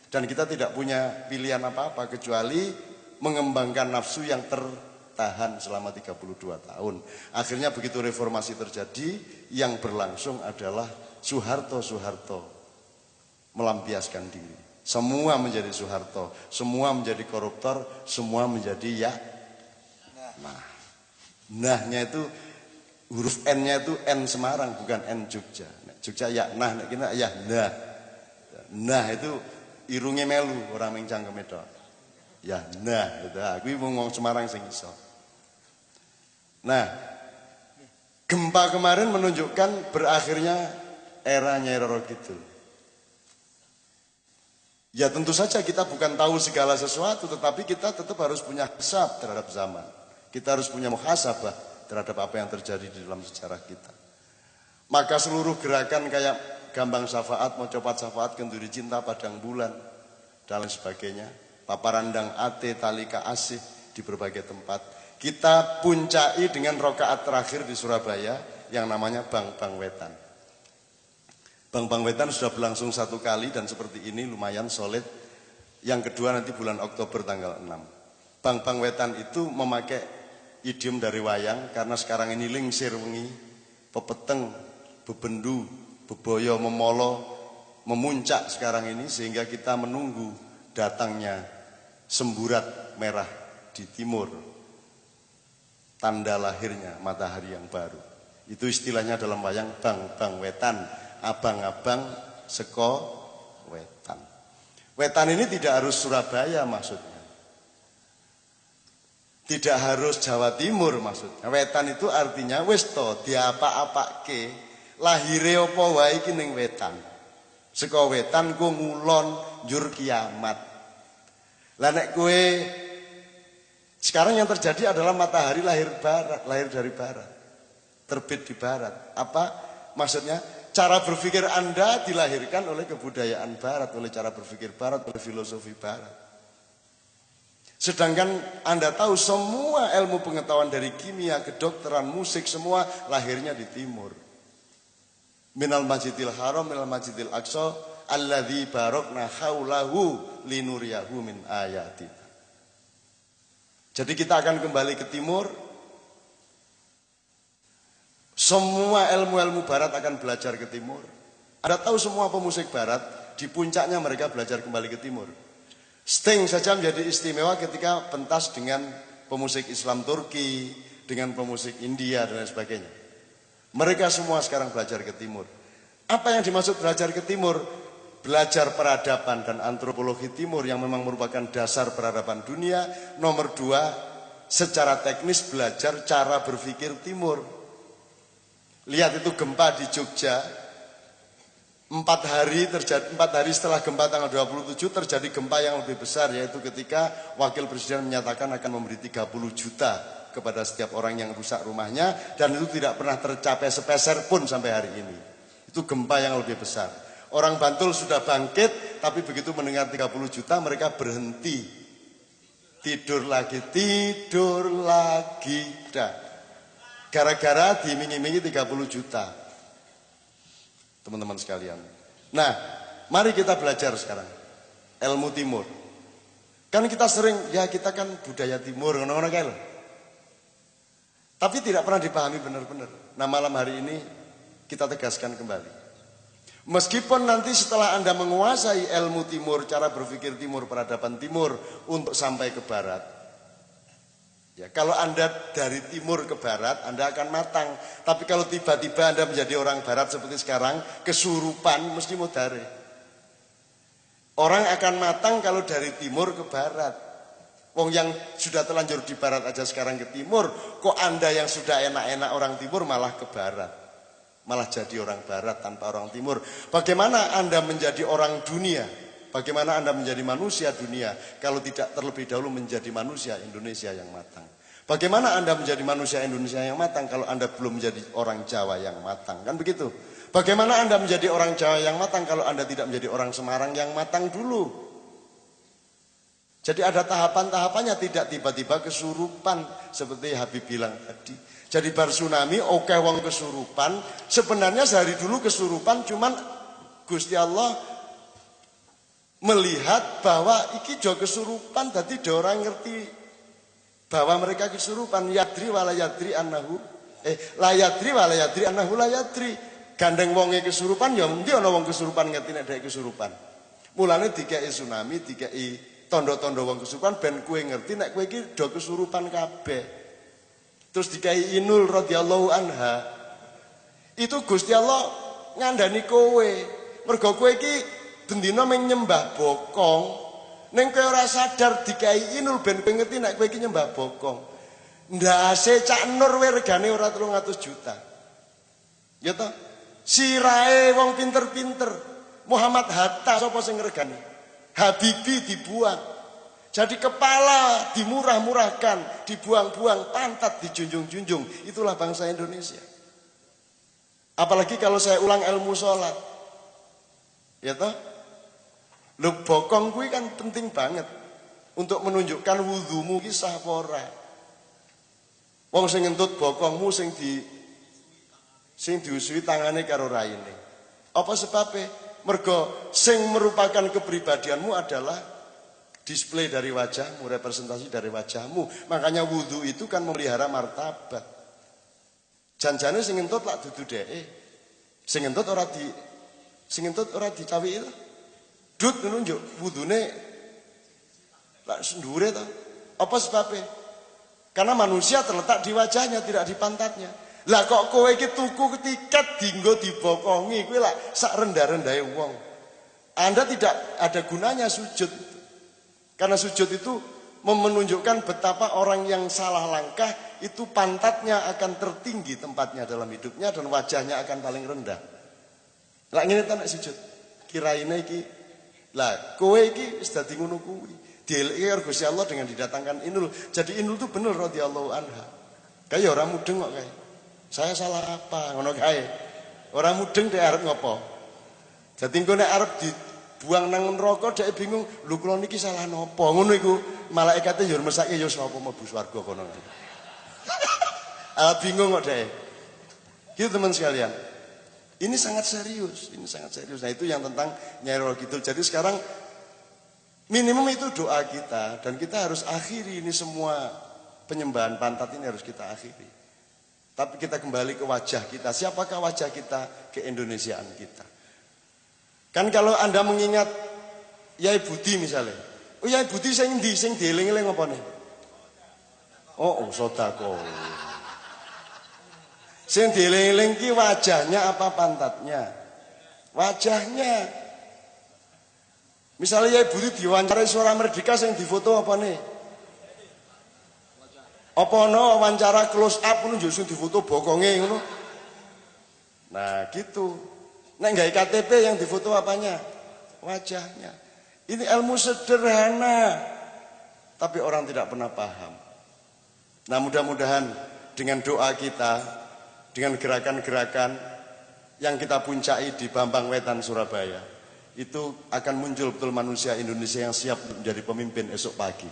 dan kita tidak punya pilihan apa-apa kecuali mengembangkan nafsu yang tertahan selama 32 tahun. Akhirnya begitu reformasi terjadi, yang berlangsung adalah Soeharto melampiaskan diri. Semua menjadi Soeharto, semua menjadi koruptor, semua menjadi ya. Nahnya itu huruf N-nya itu N Semarang, bukan N Jogja. Jogja ya nah, kita ya nah. Nah itu irunge melu orang mengcang kemedok. Ya nah, gitu. Aku ngomong Semarang sing iso. Nah, gempa kemarin menunjukkan berakhirnya era Nyai Roro Kidul. Ya tentu saja kita bukan tahu segala sesuatu, tetapi kita tetap harus punya hisab terhadap zaman. Kita harus punya muhasabah terhadap apa yang terjadi di dalam sejarah kita. Maka seluruh gerakan kayak Gambang Syafaat, Mocopat Syafaat, Kenduri Cinta, Padang Bulan, dan lain sebagainya, Paparandang Ate, Talika Asih di berbagai tempat, kita puncai dengan rokaat terakhir di Surabaya yang namanya Bang Bang Wetan. Bang Bang Wetan sudah berlangsung 1 kali dan seperti ini lumayan solid. Yang kedua nanti bulan Oktober tanggal 6. Bang Bang Wetan itu memakai idiom dari wayang karena sekarang ini lingsir wengi, pepeteng, bebendu, beboyo, memolo, memuncak sekarang ini, sehingga kita menunggu datangnya semburat merah di timur, tanda lahirnya matahari yang baru. Itu istilahnya dalam wayang Bang Bang Wetan, abang-abang seko wetan. Wetan ini tidak harus Surabaya maksudnya. Tidak harus Jawa Timur maksudnya. Wetan itu artinya wis to diapa-apake, lahire apa wae iki ning wetan. Seko wetan ku ngulon njur kiamat. Lah nek kowe sekarang yang terjadi adalah matahari lahir dari barat. Terbit di barat. Apa maksudnya? Cara berpikir Anda dilahirkan oleh kebudayaan barat, oleh cara berpikir barat, oleh filosofi barat. Sedangkan Anda tahu semua ilmu pengetahuan dari kimia, kedokteran, musik, semua lahirnya di timur. Minal Masjidil Haram, minal Masjidil Aqsa, alladzi barokna haulahu linuriyahu min ayatina. Jadi kita akan kembali ke timur. Semua ilmu-ilmu barat akan belajar ke timur. Anda tahu semua pemusik barat, di puncaknya mereka belajar kembali ke timur. Sting saja menjadi istimewa ketika pentas dengan pemusik Islam Turki, dengan pemusik India dan lain sebagainya. Mereka semua sekarang belajar ke timur. Apa yang dimaksud belajar ke timur? Belajar peradaban dan antropologi timur yang memang merupakan dasar peradaban dunia. Nomor 2, secara teknis belajar cara berpikir timur. Lihat itu gempa di Jogja. 4 hari setelah gempa tanggal 27 terjadi gempa yang lebih besar, yaitu ketika Wakil Presiden menyatakan akan memberi 30 juta kepada setiap orang yang rusak rumahnya, dan itu tidak pernah tercapai sepeser pun sampai hari ini. Itu gempa yang lebih besar. Orang Bantul sudah bangkit, tapi begitu mendengar 30 juta mereka berhenti. Tidur lagi. Dah. Gara-gara diiming-imingi 30 juta. Teman-teman sekalian. Nah, mari kita belajar sekarang ilmu timur. Kan kita sering, ya kita kan budaya timur, ngono-ngono kae lho. Tapi tidak pernah dipahami benar-benar. Nah, malam hari ini kita tegaskan kembali. Meskipun nanti setelah Anda menguasai ilmu timur, cara berpikir timur, peradaban timur untuk sampai ke barat, Ya, kalau Anda dari timur ke barat, Anda akan matang. Tapi kalau tiba-tiba Anda menjadi orang barat seperti sekarang, kesurupan, mesti mudare. Orang akan matang kalau dari timur ke barat. Wong yang sudah terlanjur di barat aja sekarang ke timur, kok Anda yang sudah enak-enak orang timur malah ke barat. Malah jadi orang barat tanpa orang timur. Bagaimana Anda menjadi orang dunia? Bagaimana Anda menjadi manusia dunia kalau tidak terlebih dahulu menjadi manusia Indonesia yang matang? Bagaimana Anda menjadi manusia Indonesia yang matang kalau Anda belum menjadi orang Jawa yang matang? Kan begitu. Bagaimana Anda menjadi orang Jawa yang matang kalau Anda tidak menjadi orang Semarang yang matang dulu? Jadi ada tahapan-tahapannya, tidak tiba-tiba kesurupan seperti Habib bilang tadi. Jadi bar tsunami oke wong kesurupan, sebenarnya sehari dulu kesurupan, cuman Gusti Allah melihat bahwa iki jo kesurupan, dadi do orang ngerti bahwa mereka kesurupan. Yadri wala yadri annahu la yadri wala yadri annahu la yadri. Gandeng wonge kesurupan ya endi ana wong kesurupan ngerti nek dhek kesurupan. Mulane dikeki tsunami, dikeki tondo-tondo wong kesurupan ben kowe ngerti nek kowe iki do kesurupan kabeh. Terus dikei Inul radhiyallahu anha. Itu Gusti Allah ngandani kowe. Mergo kowe iki bendina meng nyembah bokong, ning kowe ora sadar dikei Inul ben kowe ngerti nek kowe iki nyembah bokong. Ndase Cak Nur we regane ora 300 juta. Ya toh? Sirahe wong pinter-pinter. Muhammad Hatta sapa sing ngregani? Habibie dibuang. Jadi kepala dimurah-murahkan, dibuang-buang, pantat dijunjung-junjung. Itulah bangsa Indonesia. Apalagi kalau saya ulang ilmu sholat. Ya toh? Lho bokong kuwi kan penting banget untuk menunjukkan wudumu ki sah apa ora. Wong sing ngentut bokongmu sing diusui tangane karo raine. Apa sebabnya? Mergo sing merupakan kepribadianmu adalah display dari wajahmu, representasi dari wajahmu. Makanya wudu itu kan memelihara martabat. Janjane sing ngentut lak dudu dheke. Sing ngentut ora dicawi itu. Dut nunjuk wudune lak sendure to. Apa sebabnya? Karena manusia terletak di wajahnya, tidak di pantatnya. Lah kok kowe iki tuku tiket dinggo dibokongi, kowe lak sak rendah-rendahe wong. Anda tidak ada gunanya sujud. Karena sujud itu menunjukkan betapa orang yang salah langkah itu pantatnya akan tertinggi tempatnya dalam hidupnya dan wajahnya akan paling rendah. Lah ngene ta nek sujud. Kiraine iki lah kowe iki wis dadi ngono kuwi. Dieleki karo Gusti Allah dengan didatangkan Inul. Jadi Inul itu bener radhiyallahu anha. Kae ora mudeng kok kae. Saya salah apa ngono kae. Ora mudeng dhek arep ngopo. Dadi engko nek arep dibuang nang neraka dhek bingung, lho kula niki salah napa. Ngono iku malaikate yo mesake yo sapa mlebu swarga kono. Bingung kok dhek. Gitu teman sekalian. Ini sangat serius, ini sangat serius. Nah itu yang tentang Nyai Roro Kidul. Jadi sekarang minimum itu doa kita dan kita harus akhiri ini semua penyembahan pantat ini harus kita akhiri. Tapi kita kembali ke wajah kita. Siapakah wajah kita? Keindonesiaan kita. Kan kalau Anda mengingat Yai Budi misalnya. Oh Yai Budi sing ndi sing dieling-eling apa nih? Oh sedekah. Sing dieling-eling ki wajahnya apa pantatnya? Wajahnya. Misalnya Yai Budi diwawancarai Suara Merdeka sing difoto apa nih? Apa no wawancara close up ngono sing difoto bokonge ngono. Nah, gitu. Nek gawe KTP yang difoto apanya? Wajahnya. Ini ilmu sederhana. Tapi orang tidak pernah paham. Nah, mudah-mudahan dengan doa kita, dengan gerakan-gerakan yang kita puncai di Bambang Wetan Surabaya, itu akan muncul betul manusia Indonesia yang siap menjadi pemimpin esok pagi.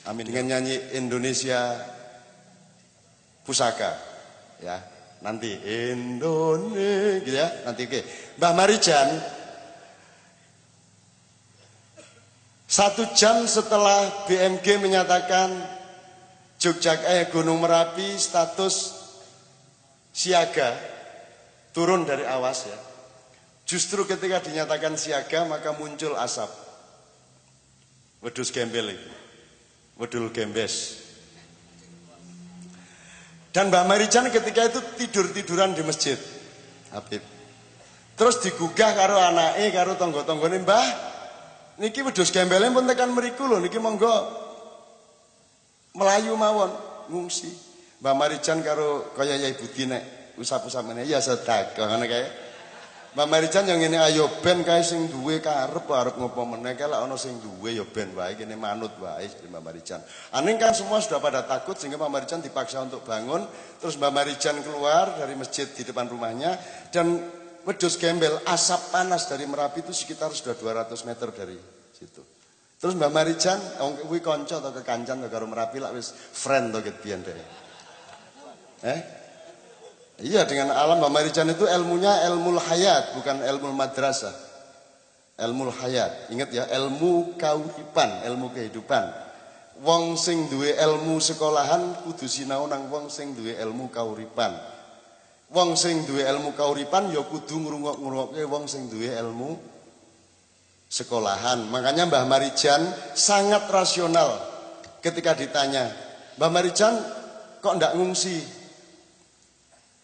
Amin. Dengan nyanyi Indonesia Pusaka, ya nanti Indonesia, gitu ya nanti oke. Mbah Marijan, 1 jam setelah BMG menyatakan Gunung Merapi status siaga, turun dari awas ya. Justru ketika dinyatakan siaga maka muncul asap. Wedhus gembel itu. Wedul gembes. Dan Mbak Marijan ketika itu tidur-tiduran di masjid. Habib. Terus digugah karo anake karo tangga-tanggane, "Mbah, niki wedhus gembele pun tekan mriku lho, niki monggo melayu mawon ngungsi." Mbak Marijan karo kaya Yai Budi nek usap-usap meneh ya sedekah ngono kae. Mbak Marijan yang ngene ayo ben kae sing duwe karep arep ngopo meneh kae lek ana sing duwe ya ben wae kene manut wae dari Mbak Marijan. Aning kan semua sudah pada takut sehingga Mbak Marijan dipaksa untuk bangun, terus Mbak Marijan keluar dari masjid di depan rumahnya dan wedhus gembel asap panas dari Merapi itu sekitar sudah 200 meter dari situ. Terus Mbak Marijan kuwi kanca atau kekancan karo Merapi lak wis friend to ket biyen deh. Iya, dengan alam Mbak Marijan itu ilmunya ilmu hayat, bukan ilmu madrasah. Ilmu hayat. Ingat ya, ilmu kauripan, ilmu kehidupan. Wong sing duwe ilmu sekolahan kudu sinau nang wong sing duwe ilmu kauripan. Wong sing duwe ilmu kauripan ya kudu ngrungok-ngrungokke wong sing duwe ilmu sekolahan. Makanya Mbah Marijan sangat rasional ketika ditanya, "Mbah Marijan kok ndak ngungsi?"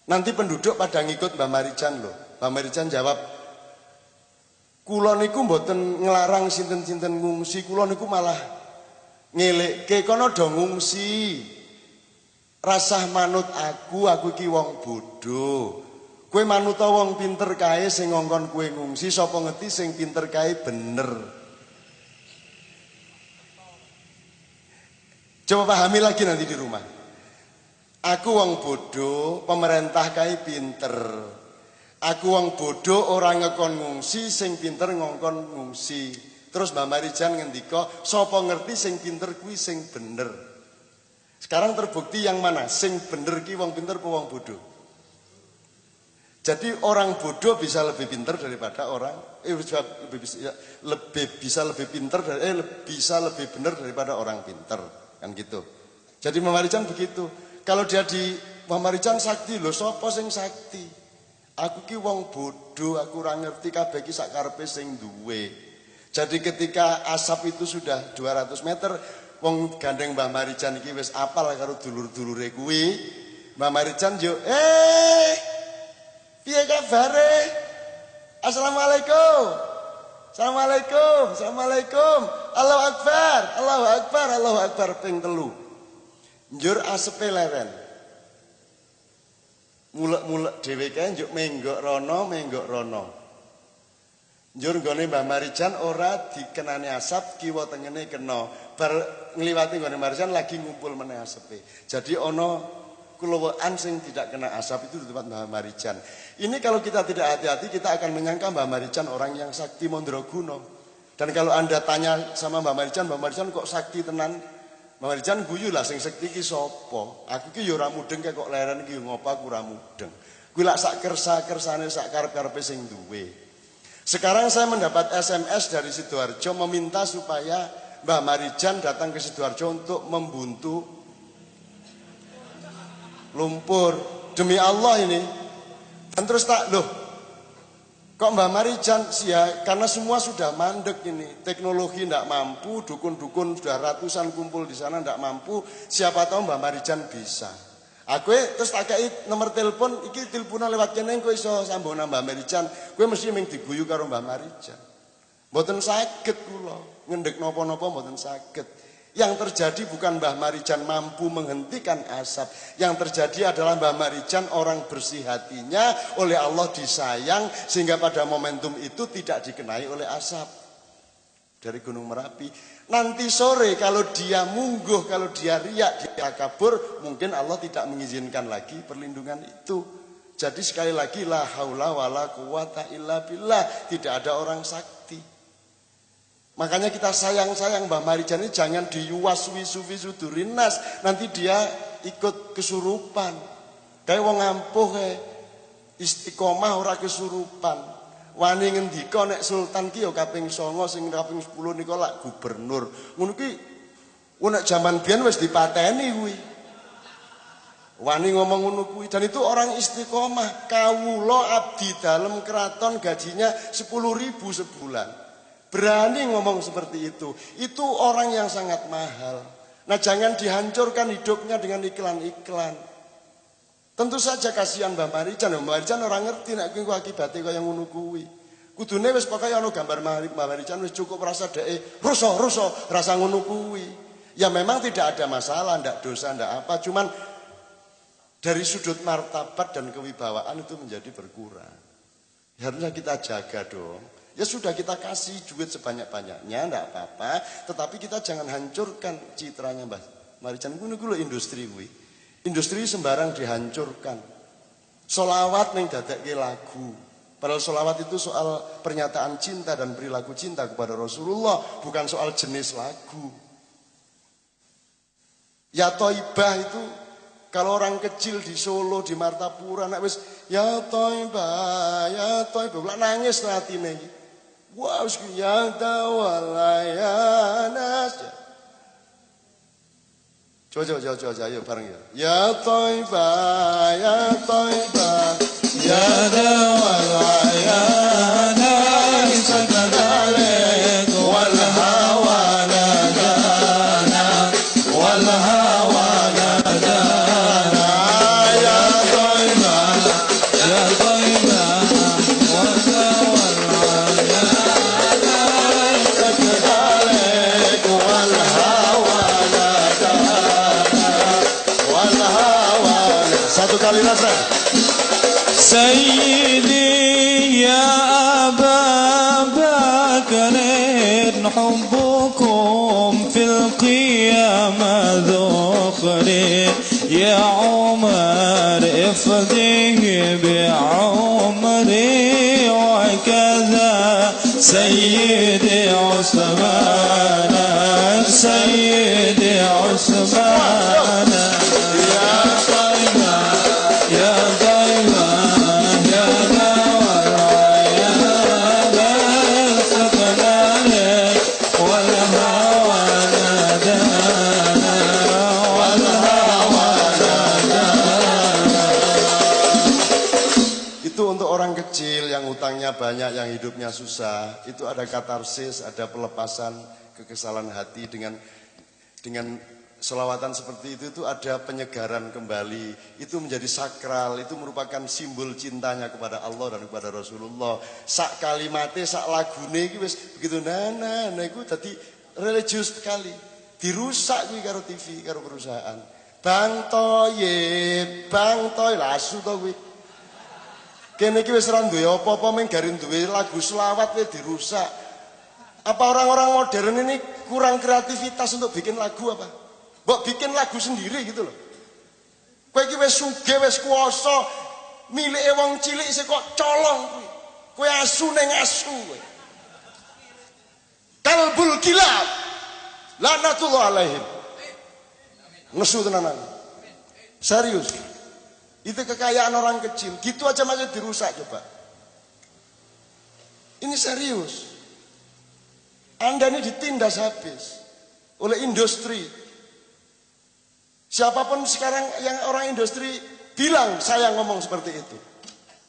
Nanti penduduk pada ngikut Mbah Marijan loh. Mbah Marijan jawab, "Kula niku mboten nglarang sinten-sinten ngungsi, kula niku malah ngelekke kono do ngungsi. Rasah manut aku iki wong bodho. Kowe manut wong pinter kae sing ngongkon kowe ngungsi, sapa ngerti sing pinter kae bener." Coba pahami lagi nanti di rumah. Aku wong bodoh, pemerintah kae pinter. Aku wong bodoh orang ngekon ngungsi, sing pinter ngongkon ngungsi. Terus Mbak Marijan ngendika, sapa ngerti sing pinter kuwi sing bener. Sekarang terbukti yang mana? Sing bener ki wong pinter apa wong bodoh? Jadi orang bodoh bisa lebih pinter daripada orang bisa lebih pinter bisa lebih bener daripada orang pinter, kan gitu. Jadi Mbak Marijan begitu. Kalau dia di Mbah Marijan sakti lho, sapa sing sakti? Aku ki wong bodoh, aku ora ngerti kabeh ki sak karepe sing duwe. Jadi ketika asap itu sudah 200 meter, wong gandeng Mbah Marijan iki wis apal karo dulur-dulure kuwi. Mbah Marijan yo, piye kabare? Assalamualaikum. Assalamualaikum. Assalamualaikum. Allahu Akbar. Allahu Akbar. Allahu Akbar ping 3. Njur asepe leren. Mulek-mulek dhewe kae njuk menggok rono. Njur nggone Mbah Marijan ora dikenani asap, kiwa tengene kena. Bar ngliwati nggone Marijan lagi ngumpul meneh asepe. Jadi ana keluwean sing tidak kena asap itu di tempat Mbah Marijan. Ini kalau kita tidak hati-hati kita akan menyangka Mbah Marijan orang yang sakti mandraguna. Dan kalau Anda tanya sama Mbah Marijan kok sakti tenan? Mbah Marijan guyu lah sing sekti ki sapa? Aku ki ya ora mudeng kok leren iki ngopo aku ora mudeng. Kuwi lak sak kersa-kersane sak karep-karepe sing duwe. Sekarang saya mendapat SMS dari Sidoarjo meminta supaya Mbah Marijan datang ke Sidoarjo untuk membuntu lumpur. Demi Allah ini. Dan terus kok Mbah Marijan sih ya, karena semua sudah mandek ini. Teknologi tidak mampu, dukun-dukun sudah ratusan kumpul di sana tidak mampu. Siapa tahu Mbah Marijan bisa. Aku terus tak kei nomor telepon, iki teleponan lewat kene engko iso sambungna Mbah Marijan. Kowe mesti mung diguyu karo Mbah Marijan. Mboten saged kula, ngendhek napa-napa mboten saged. Yang terjadi bukan Mbah Marijan mampu menghentikan asap. Yang terjadi adalah Mbah Marijan orang bersih hatinya, oleh Allah disayang, sehingga pada momentum itu tidak dikenai oleh asap dari Gunung Merapi. Nanti sore kalau dia mungguh, kalau dia riak, dia kabur, mungkin Allah tidak mengizinkan lagi perlindungan itu. Jadi sekali lagi, la haula wala quwata illa billah, tidak ada orang sakti. Makanya kita sayang-sayang Mbah Marijan ini jangan diuwas-wisu-wisu durinas. Nanti dia ikut kesurupan. Kayak wong ampuh kayak istiqomah ora kesurupan. Wani ngendika nek sultan ki ya kaping 9 sing kaping 10 nika lak gubernur. Ngono ki nek jaman biyen wis dipateni kuwi. Wani ngomong ngono kuwi dan itu orang istiqomah. Kawula abdi dalem keraton gajinya 10.000 sebulan. Berani ngomong seperti itu. Itu orang yang sangat mahal. Nah jangan dihancurkan hidupnya dengan iklan-iklan. Tentu saja kasihan Mbak Marijan. Mbak Marijan orang ngerti nek kuwi akibate kaya ngono kuwi. Kudune wis pokoke ana gambar Mbak Marijan wis cukup rasa dhek ruso rasa ngono kuwi. Ya memang tidak ada masalah, ndak dosa, ndak apa, cuman dari sudut martabat dan kewibawaan itu menjadi berkurang. Ya, harusnya kita jaga dong. Ya sudah kita kasih duit sebanyak-banyaknya, ndak apa-apa, tetapi kita jangan hancurkan citranya Mbak Marijan. Kuwi lho industri kuwi. Industri sembarang dihancurkan. Sholawat ning dadekke lagu. Padahal sholawat itu soal pernyataan cinta dan perilaku cinta kepada Rasulullah, bukan soal jenis lagu. Ya Thaibah itu kalau orang kecil di Solo, di Martapura, nak wis ya Thaibah, lah nangis atine iki. Wah, wis ya tawallayanas. Coba ayo bareng ya. Ya Thaibah, ya tawallayanas sakadalik wal hawa ladana wal hawa ladana ya Thaibah wa tawallayanas sakadalik wal hawa ladana. Satu kali refren. سيدي يا أبا بكر حبكم في القيامة ذخر يا عمر افديه بعمري وكذا سيدي عثمان سيدي عثمان يا طيبة يا طيبة يا نور سكنانك والهوى نادانا والهوى نادانا. Itu untuk orang kecil yang utangnya banyak, yang hidupnya susah. Itu ada katarsis, ada pelepasan kekesalan hati dengan selawatan seperti itu ada penyegaran kembali. Itu menjadi sakral, itu merupakan simbol cintanya kepada Allah dan kepada Rasulullah. Sak kalimate, sak lagune iki wis begitu nana iku dadi religius sekali. Dirusak kuwi karo TV, karo perusahaan. Bang Toyib, lah asu to kuwi. Kene iki wis ora duwe apa-apa mung garing duwe lagu selawat kuwi dirusak. Apa orang-orang modern ini kurang kreativitas untuk bikin lagu apa? Mbok bikin lagu sendiri gitu loh. Kowe iki wis sugih, wis kuwasa, milike wong cilik isih kok colong kuwi. Kowe asu ning asu kowe. Kalbul kilab. Laknatullah alaihim. Nesu tenanan. Serius. Itu kekayaan orang kecil. Gitu aja masih dirusak coba. Ini serius. Anda ini ditindas habis oleh industri. Siapapun sekarang yang orang industri bilang saya ngomong seperti itu.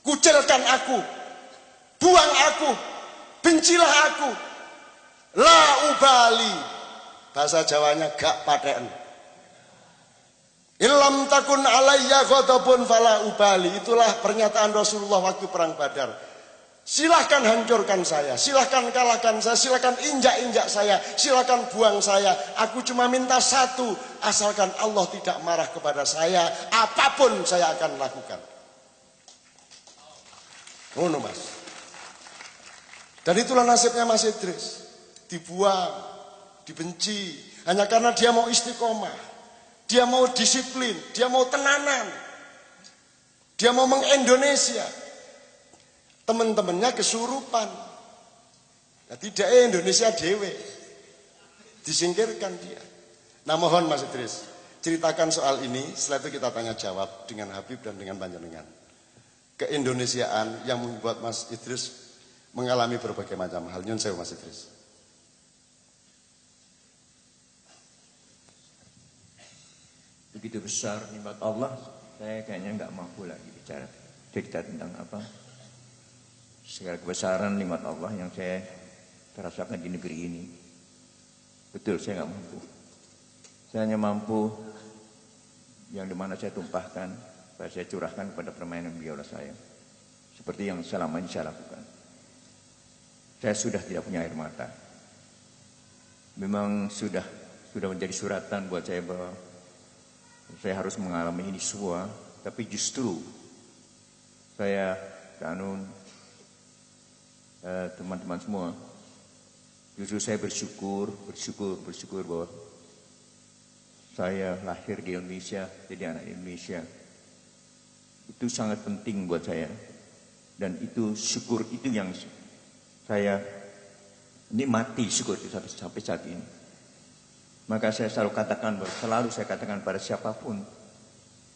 Kucilkan aku. Buang aku. Bencilah aku. La ubali. Bahasa Jawanya gak paten. Illam takun alayya ghadabun fala ubali. Itulah pernyataan Rasulullah waktu perang Badar. Silahkan hancurkan saya, silahkan kalahkan saya, silahkan injak-injak saya, silahkan buang saya. Aku cuma minta satu, asalkan Allah tidak marah kepada saya, apapun saya akan lakukan. Ngono Mas. Dan itulah nasibnya Mas Idris. Dibuang, dibenci, hanya karena dia mau istiqomah, dia mau disiplin, dia mau tenanan, dia mau mengindonesia. Teman-temannya kesurupan. Nah, tidak Indonesia dewe. Disingkirkan dia. Nah mohon Mas Idris, ceritakan soal ini, setelah itu kita tanya jawab dengan Habib dan dengan Panjenengan. Keindonesiaan yang membuat Mas Idris mengalami berbagai macam hal. Nyun sewu Mas Idris. Begitu besar nikmat Allah, saya kayaknya nggak mampu lagi bicara cerita tentang apa segala kebesaran nikmat Allah yang saya terasakan di negeri ini. Betul, saya nggak mampu. Saya hanya mampu yang dimana saya tumpahkan saya curahkan kepada permainan biola saya. Seperti yang selama ini saya lakukan. Saya sudah tidak punya air mata. Memang sudah menjadi suratan buat saya bahwa saya harus mengalami ini semua. Tapi justru saya, Kanun, teman-teman semua, justru saya bersyukur bahwa saya lahir di Indonesia, jadi anak Indonesia. Itu sangat penting buat saya. Dan itu syukur itu yang saya nikmati, syukur itu sampai saat ini. Maka saya selalu saya katakan pada siapapun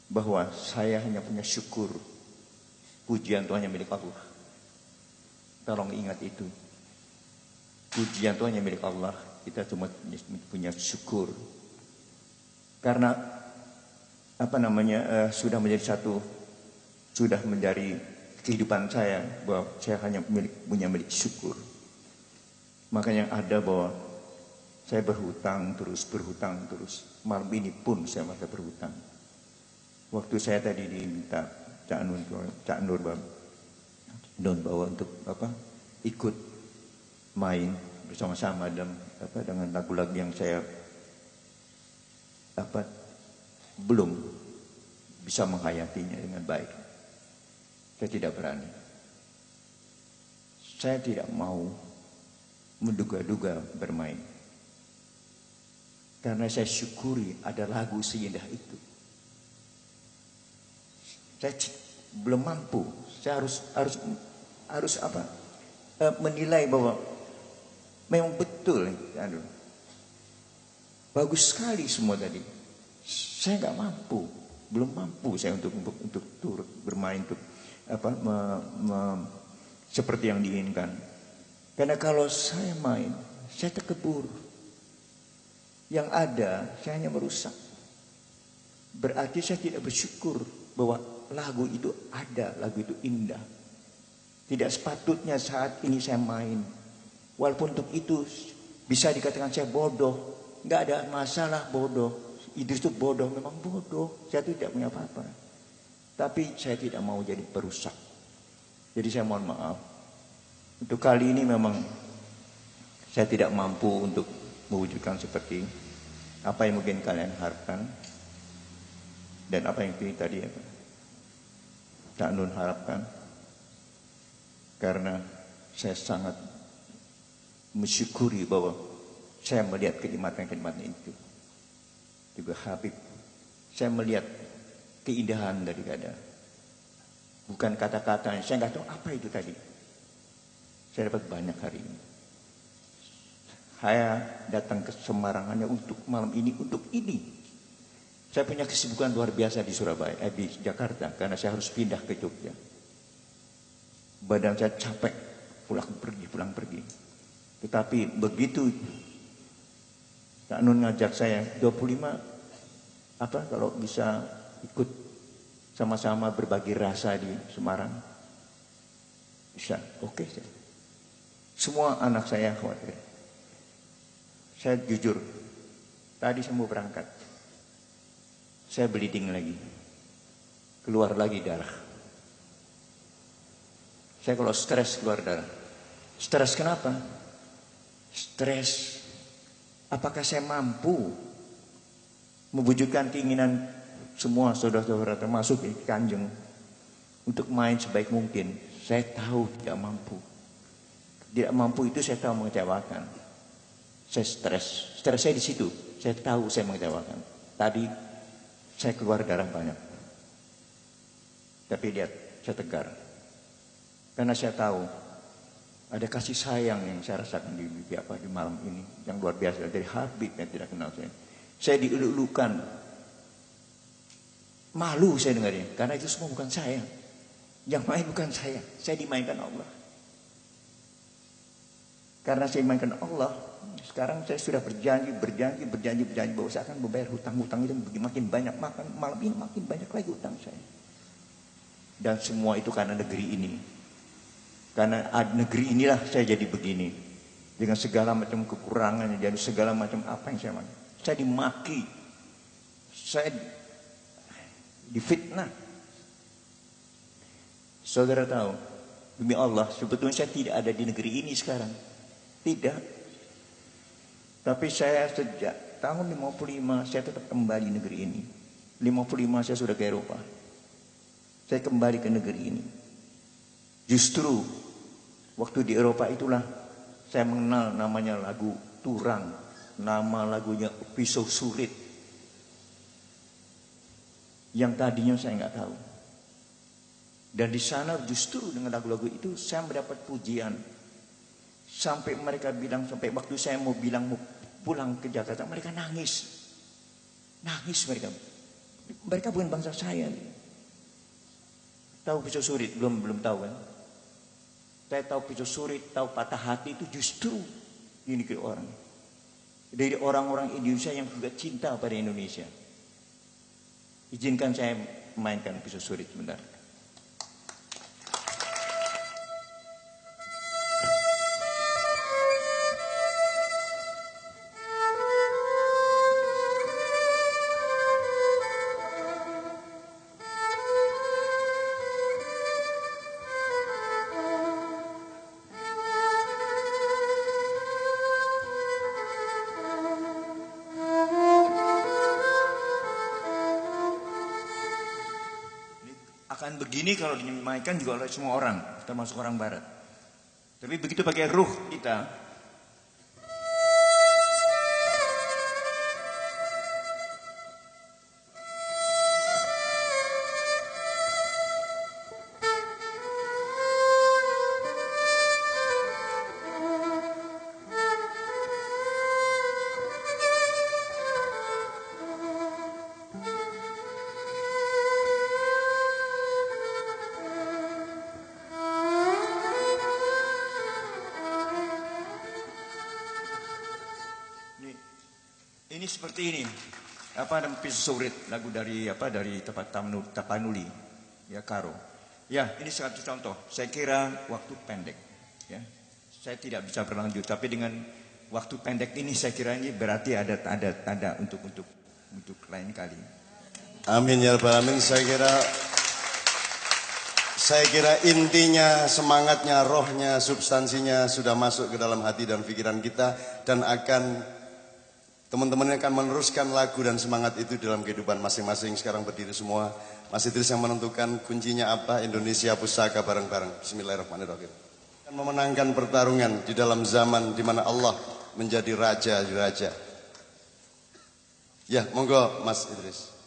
bahwa saya hanya punya syukur. Pujian Tuhan yang milik Allah. Tolong ingat itu. Pujian Tuhan yang milik Allah. Kita cuma punya syukur. Karena sudah menjadi kehidupan saya bahwa saya hanya punya milik syukur. Makanya ada bahwa saya berhutang terus. Malam ini pun saya masih berhutang. Waktu saya tadi diminta Cak Nur bawa untuk ikut main bersama-sama dengan lagu-lagu yang saya belum bisa menghayatinya dengan baik. Saya tidak berani. Saya tidak mau menduga-duga bermain. Karena saya syukuri ada lagu seindah itu. Saya belum mampu. Saya harus menilai bahwa memang betul. Bagus sekali semua tadi. Saya nggak mampu, belum mampu saya untuk turut bermain untuk seperti yang diinginkan. Karena kalau saya main, saya terkebur. Yang ada, saya hanya merusak. Berarti saya tidak bersyukur bahwa lagu itu ada, lagu itu indah. Tidak sepatutnya saat ini saya main. Walaupun untuk itu bisa dikatakan saya bodoh. Nggak ada masalah bodoh. Idris itu bodoh, memang bodoh. Saya tidak punya apa-apa. Tapi saya tidak mau jadi perusak. Jadi saya mohon maaf. Untuk kali ini memang saya tidak mampu untuk mewujudkan seperti apa yang mungkin kalian harapkan. Dan apa yang tadi Cak Nun harapkan. Karena saya sangat mensyukuri bahwa saya melihat kenikmatan-kenikmatan itu. Juga Habib, saya melihat keindahan daripada bukan kata-kata. Saya nggak tahu apa itu tadi. Saya dapat banyak hari ini. Saya datang ke Semarang hanya untuk malam ini, untuk ini. Saya punya kesibukan luar biasa di Surabaya, di Jakarta, karena saya harus pindah ke Jogja. Badan saya capek, pulang pergi. Tetapi begitu Kak Nun ngajak saya 25 kalau bisa ikut sama-sama berbagi rasa di Semarang, bisa, oke. Semua anak saya khawatir. Saya jujur, tadi saya mau berangkat, saya bleeding lagi, keluar lagi darah. Saya kalau stres keluar darah. Stres kenapa? Stres. Apakah saya mampu mewujudkan keinginan semua saudara-saudara termasuk Kanjeng untuk main sebaik mungkin? Saya tahu tidak mampu. Tidak mampu itu saya tahu mengecewakan. Saya stres. Stres saya di situ. Saya tahu saya mengecewakan. Tadi saya keluar darah banyak. Tapi lihat, saya tegar. Karena saya tahu ada kasih sayang yang saya rasakan di malam ini yang luar biasa dari Habib yang tidak kenal saya. Saya dielulukan, malu saya dengarnya karena itu semua bukan saya. Yang main bukan saya dimainkan Allah. Karena saya dimainkan Allah, sekarang saya sudah berjanji bahwa saya akan membayar hutang-hutang itu makin banyak. Malam ini makin banyak lagi hutang saya. Dan semua itu karena negeri ini. Karena negeri inilah saya jadi begini. Dengan segala macam kekurangannya. Jadi segala macam apa yang saya mau. Saya dimaki. Saya difitnah. Saudara tahu, demi Allah, sebetulnya saya tidak ada di negeri ini sekarang. Tidak. Tapi saya sejak tahun 55 saya tetap kembali negeri ini. 55 saya sudah ke Eropa. Saya kembali ke negeri ini. Justru waktu di Eropa itulah saya mengenal namanya lagu Turang, nama lagunya Pisau Surit, yang tadinya saya nggak tahu. Dan di sana justru dengan lagu-lagu itu saya mendapat pujian. Sampai mereka bilang, sampai waktu saya mau bilang mau pulang ke Jakarta, mereka nangis. Nangis mereka. Mereka bukan bangsa saya. Tahu Pisau Surit? Belum tahu kan? Saya tahu Pisau Surit, tahu Patah Hati itu justru di negeri orang. Dari orang-orang Indonesia yang juga cinta pada Indonesia. Izinkan saya mainkan Pisau Surit sebentar. Akan begini kalau dimainkan juga oleh semua orang, termasuk orang barat. Tapi begitu pakai ruh kita, ini seperti ini. Apa namanya Pisau Surit, lagu dari tempat Tapanuli, ya Karo. Ya, ini satu contoh. Saya kira waktu pendek, ya. Saya tidak bisa berlanjut, tapi dengan waktu pendek ini saya kira ini berarti ada tanda untuk lain kali. Amin ya rabbal alamin. Saya kira intinya, semangatnya, rohnya, substansinya sudah masuk ke dalam hati dan pikiran kita, dan teman-teman akan meneruskan lagu dan semangat itu dalam kehidupan masing-masing. Sekarang berdiri semua. Mas Idris yang menentukan kuncinya apa. Indonesia Pusaka bareng-bareng. Bismillahirrahmanirrahim. Akan memenangkan pertarungan di dalam zaman di mana Allah menjadi raja. Ya, monggo Mas Idris.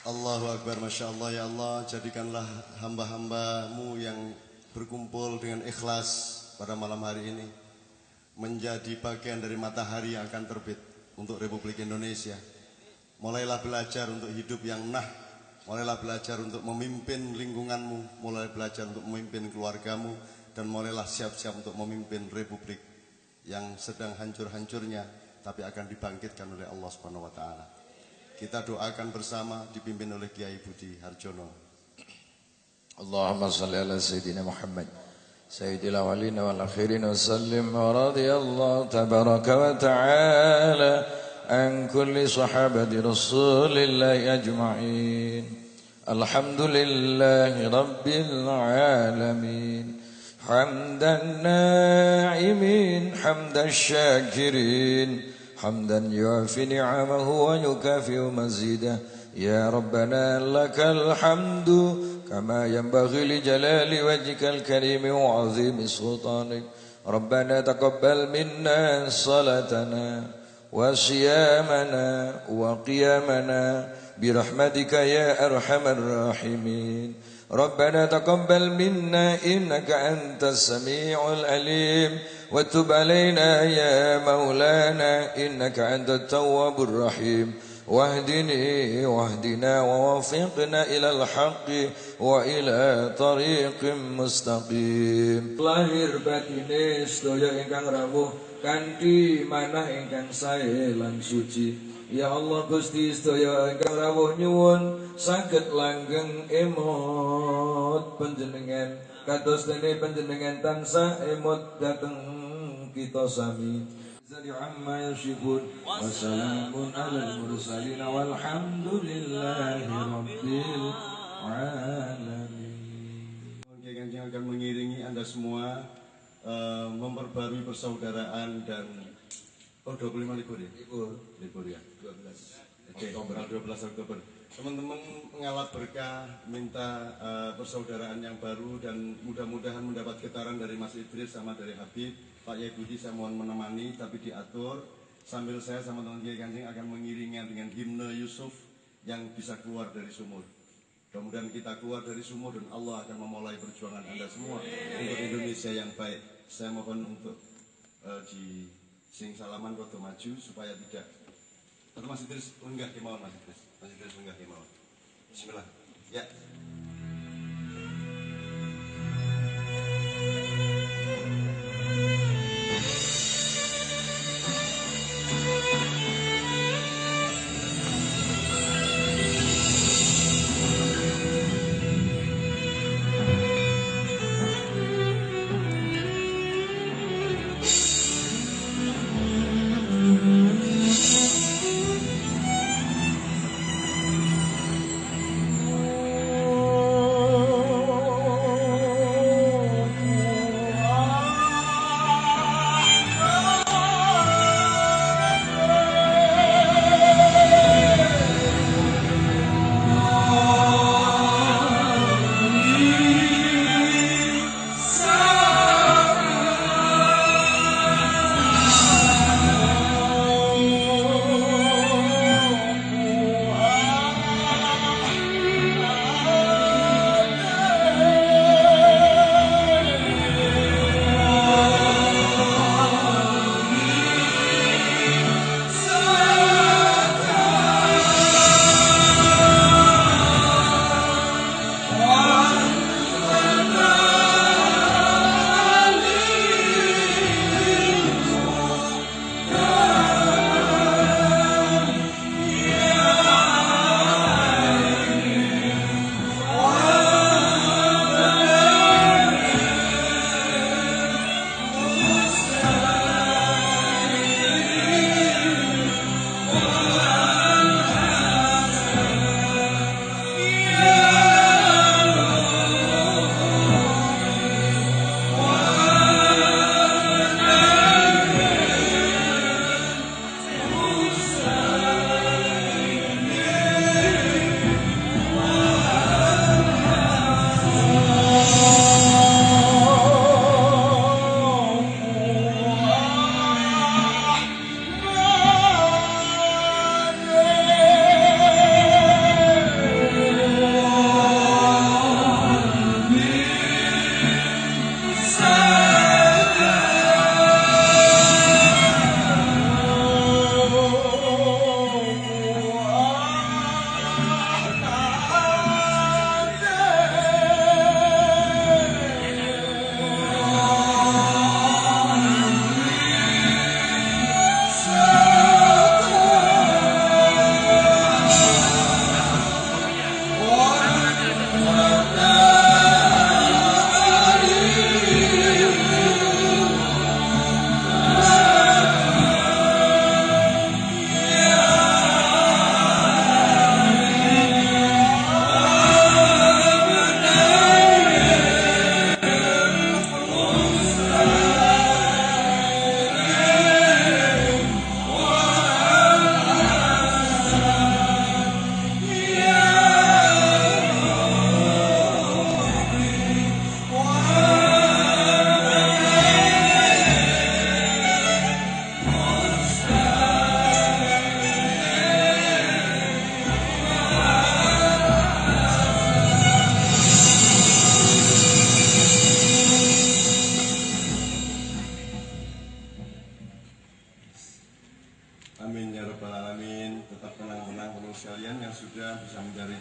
Allahu Akbar, Masya Allah. Ya Allah, jadikanlah hamba-hambamu yang berkumpul dengan ikhlas pada malam hari ini menjadi bagian dari matahari yang akan terbit untuk Republik Indonesia. Mulailah belajar untuk hidup yang mulailah belajar untuk memimpin lingkunganmu, mulai belajar untuk memimpin keluargamu, dan mulailah siap-siap untuk memimpin Republik yang sedang hancur-hancurnya, tapi akan dibangkitkan oleh Allah Subhanahu wa taala. Kita doakan bersama dipimpin oleh Kiai Budi Harjono. Allahumma salli ala Sayyidina Muhammad Sayyidil awalin wal akhirin wa sallim wa radiyallahu tabaraka wa ta'ala an kulli sahabati rasulillahi ajma'in. Alhamdulillahi rabbil alamin hamdan na'imin hamdan syakirin hamdan yuafi ni'amahu wa yukafi'u mazidah. Ya Rabbana lakal hamdu كما ينبغي لجلال وجهك الكريم وعظيم سلطانك. ربنا تقبل منا صلاتنا وصيامنا وقيامنا برحمتك يا أرحم الراحمين. ربنا تقبل منا إنك أنت السميع العليم وتب علينا يا مولانا إنك أنت التواب الرحيم. واهدني واهدنا ووفقنا إلى الحق وإلى طريق مستقيم. Lahir batine sedaya ingkang rawuh kanthi manah ingkang sae lan suci. Ya Allah Gusti sedaya ingkang rawuh nyuwun saged langgeng emot panjenengan kados dene panjenengan tansah emot dhateng kita sami. Amma yasifun wa salamun alal mursalin walhamdulillahi rabbil alamin. Yang akan mengiringi Anda semua memperbarui persaudaraan dan 25 libur ya? Libur ya? 12 Oktober. 12 Oktober. Teman-teman pengalat berkah minta persaudaraan yang baru dan mudah-mudahan mendapat getaran dari Mas Idris sama dari Habib. Pak Yai Budi saya mohon menemani tapi diatur sambil saya sama teman Kiai Kanjeng akan mengiringnya dengan himne Yusuf yang bisa keluar dari sumur. Mudah-mudahan kita keluar dari sumur dan Allah akan memulai perjuangan Anda semua untuk Indonesia yang baik. Saya mohon untuk di sing salaman waktu maju supaya tidak. Atau Mas Idris lenggah kemauan Mas Idris. Mas Idris lenggah kemauan. Bismillah. Ya. sudah bisa mencari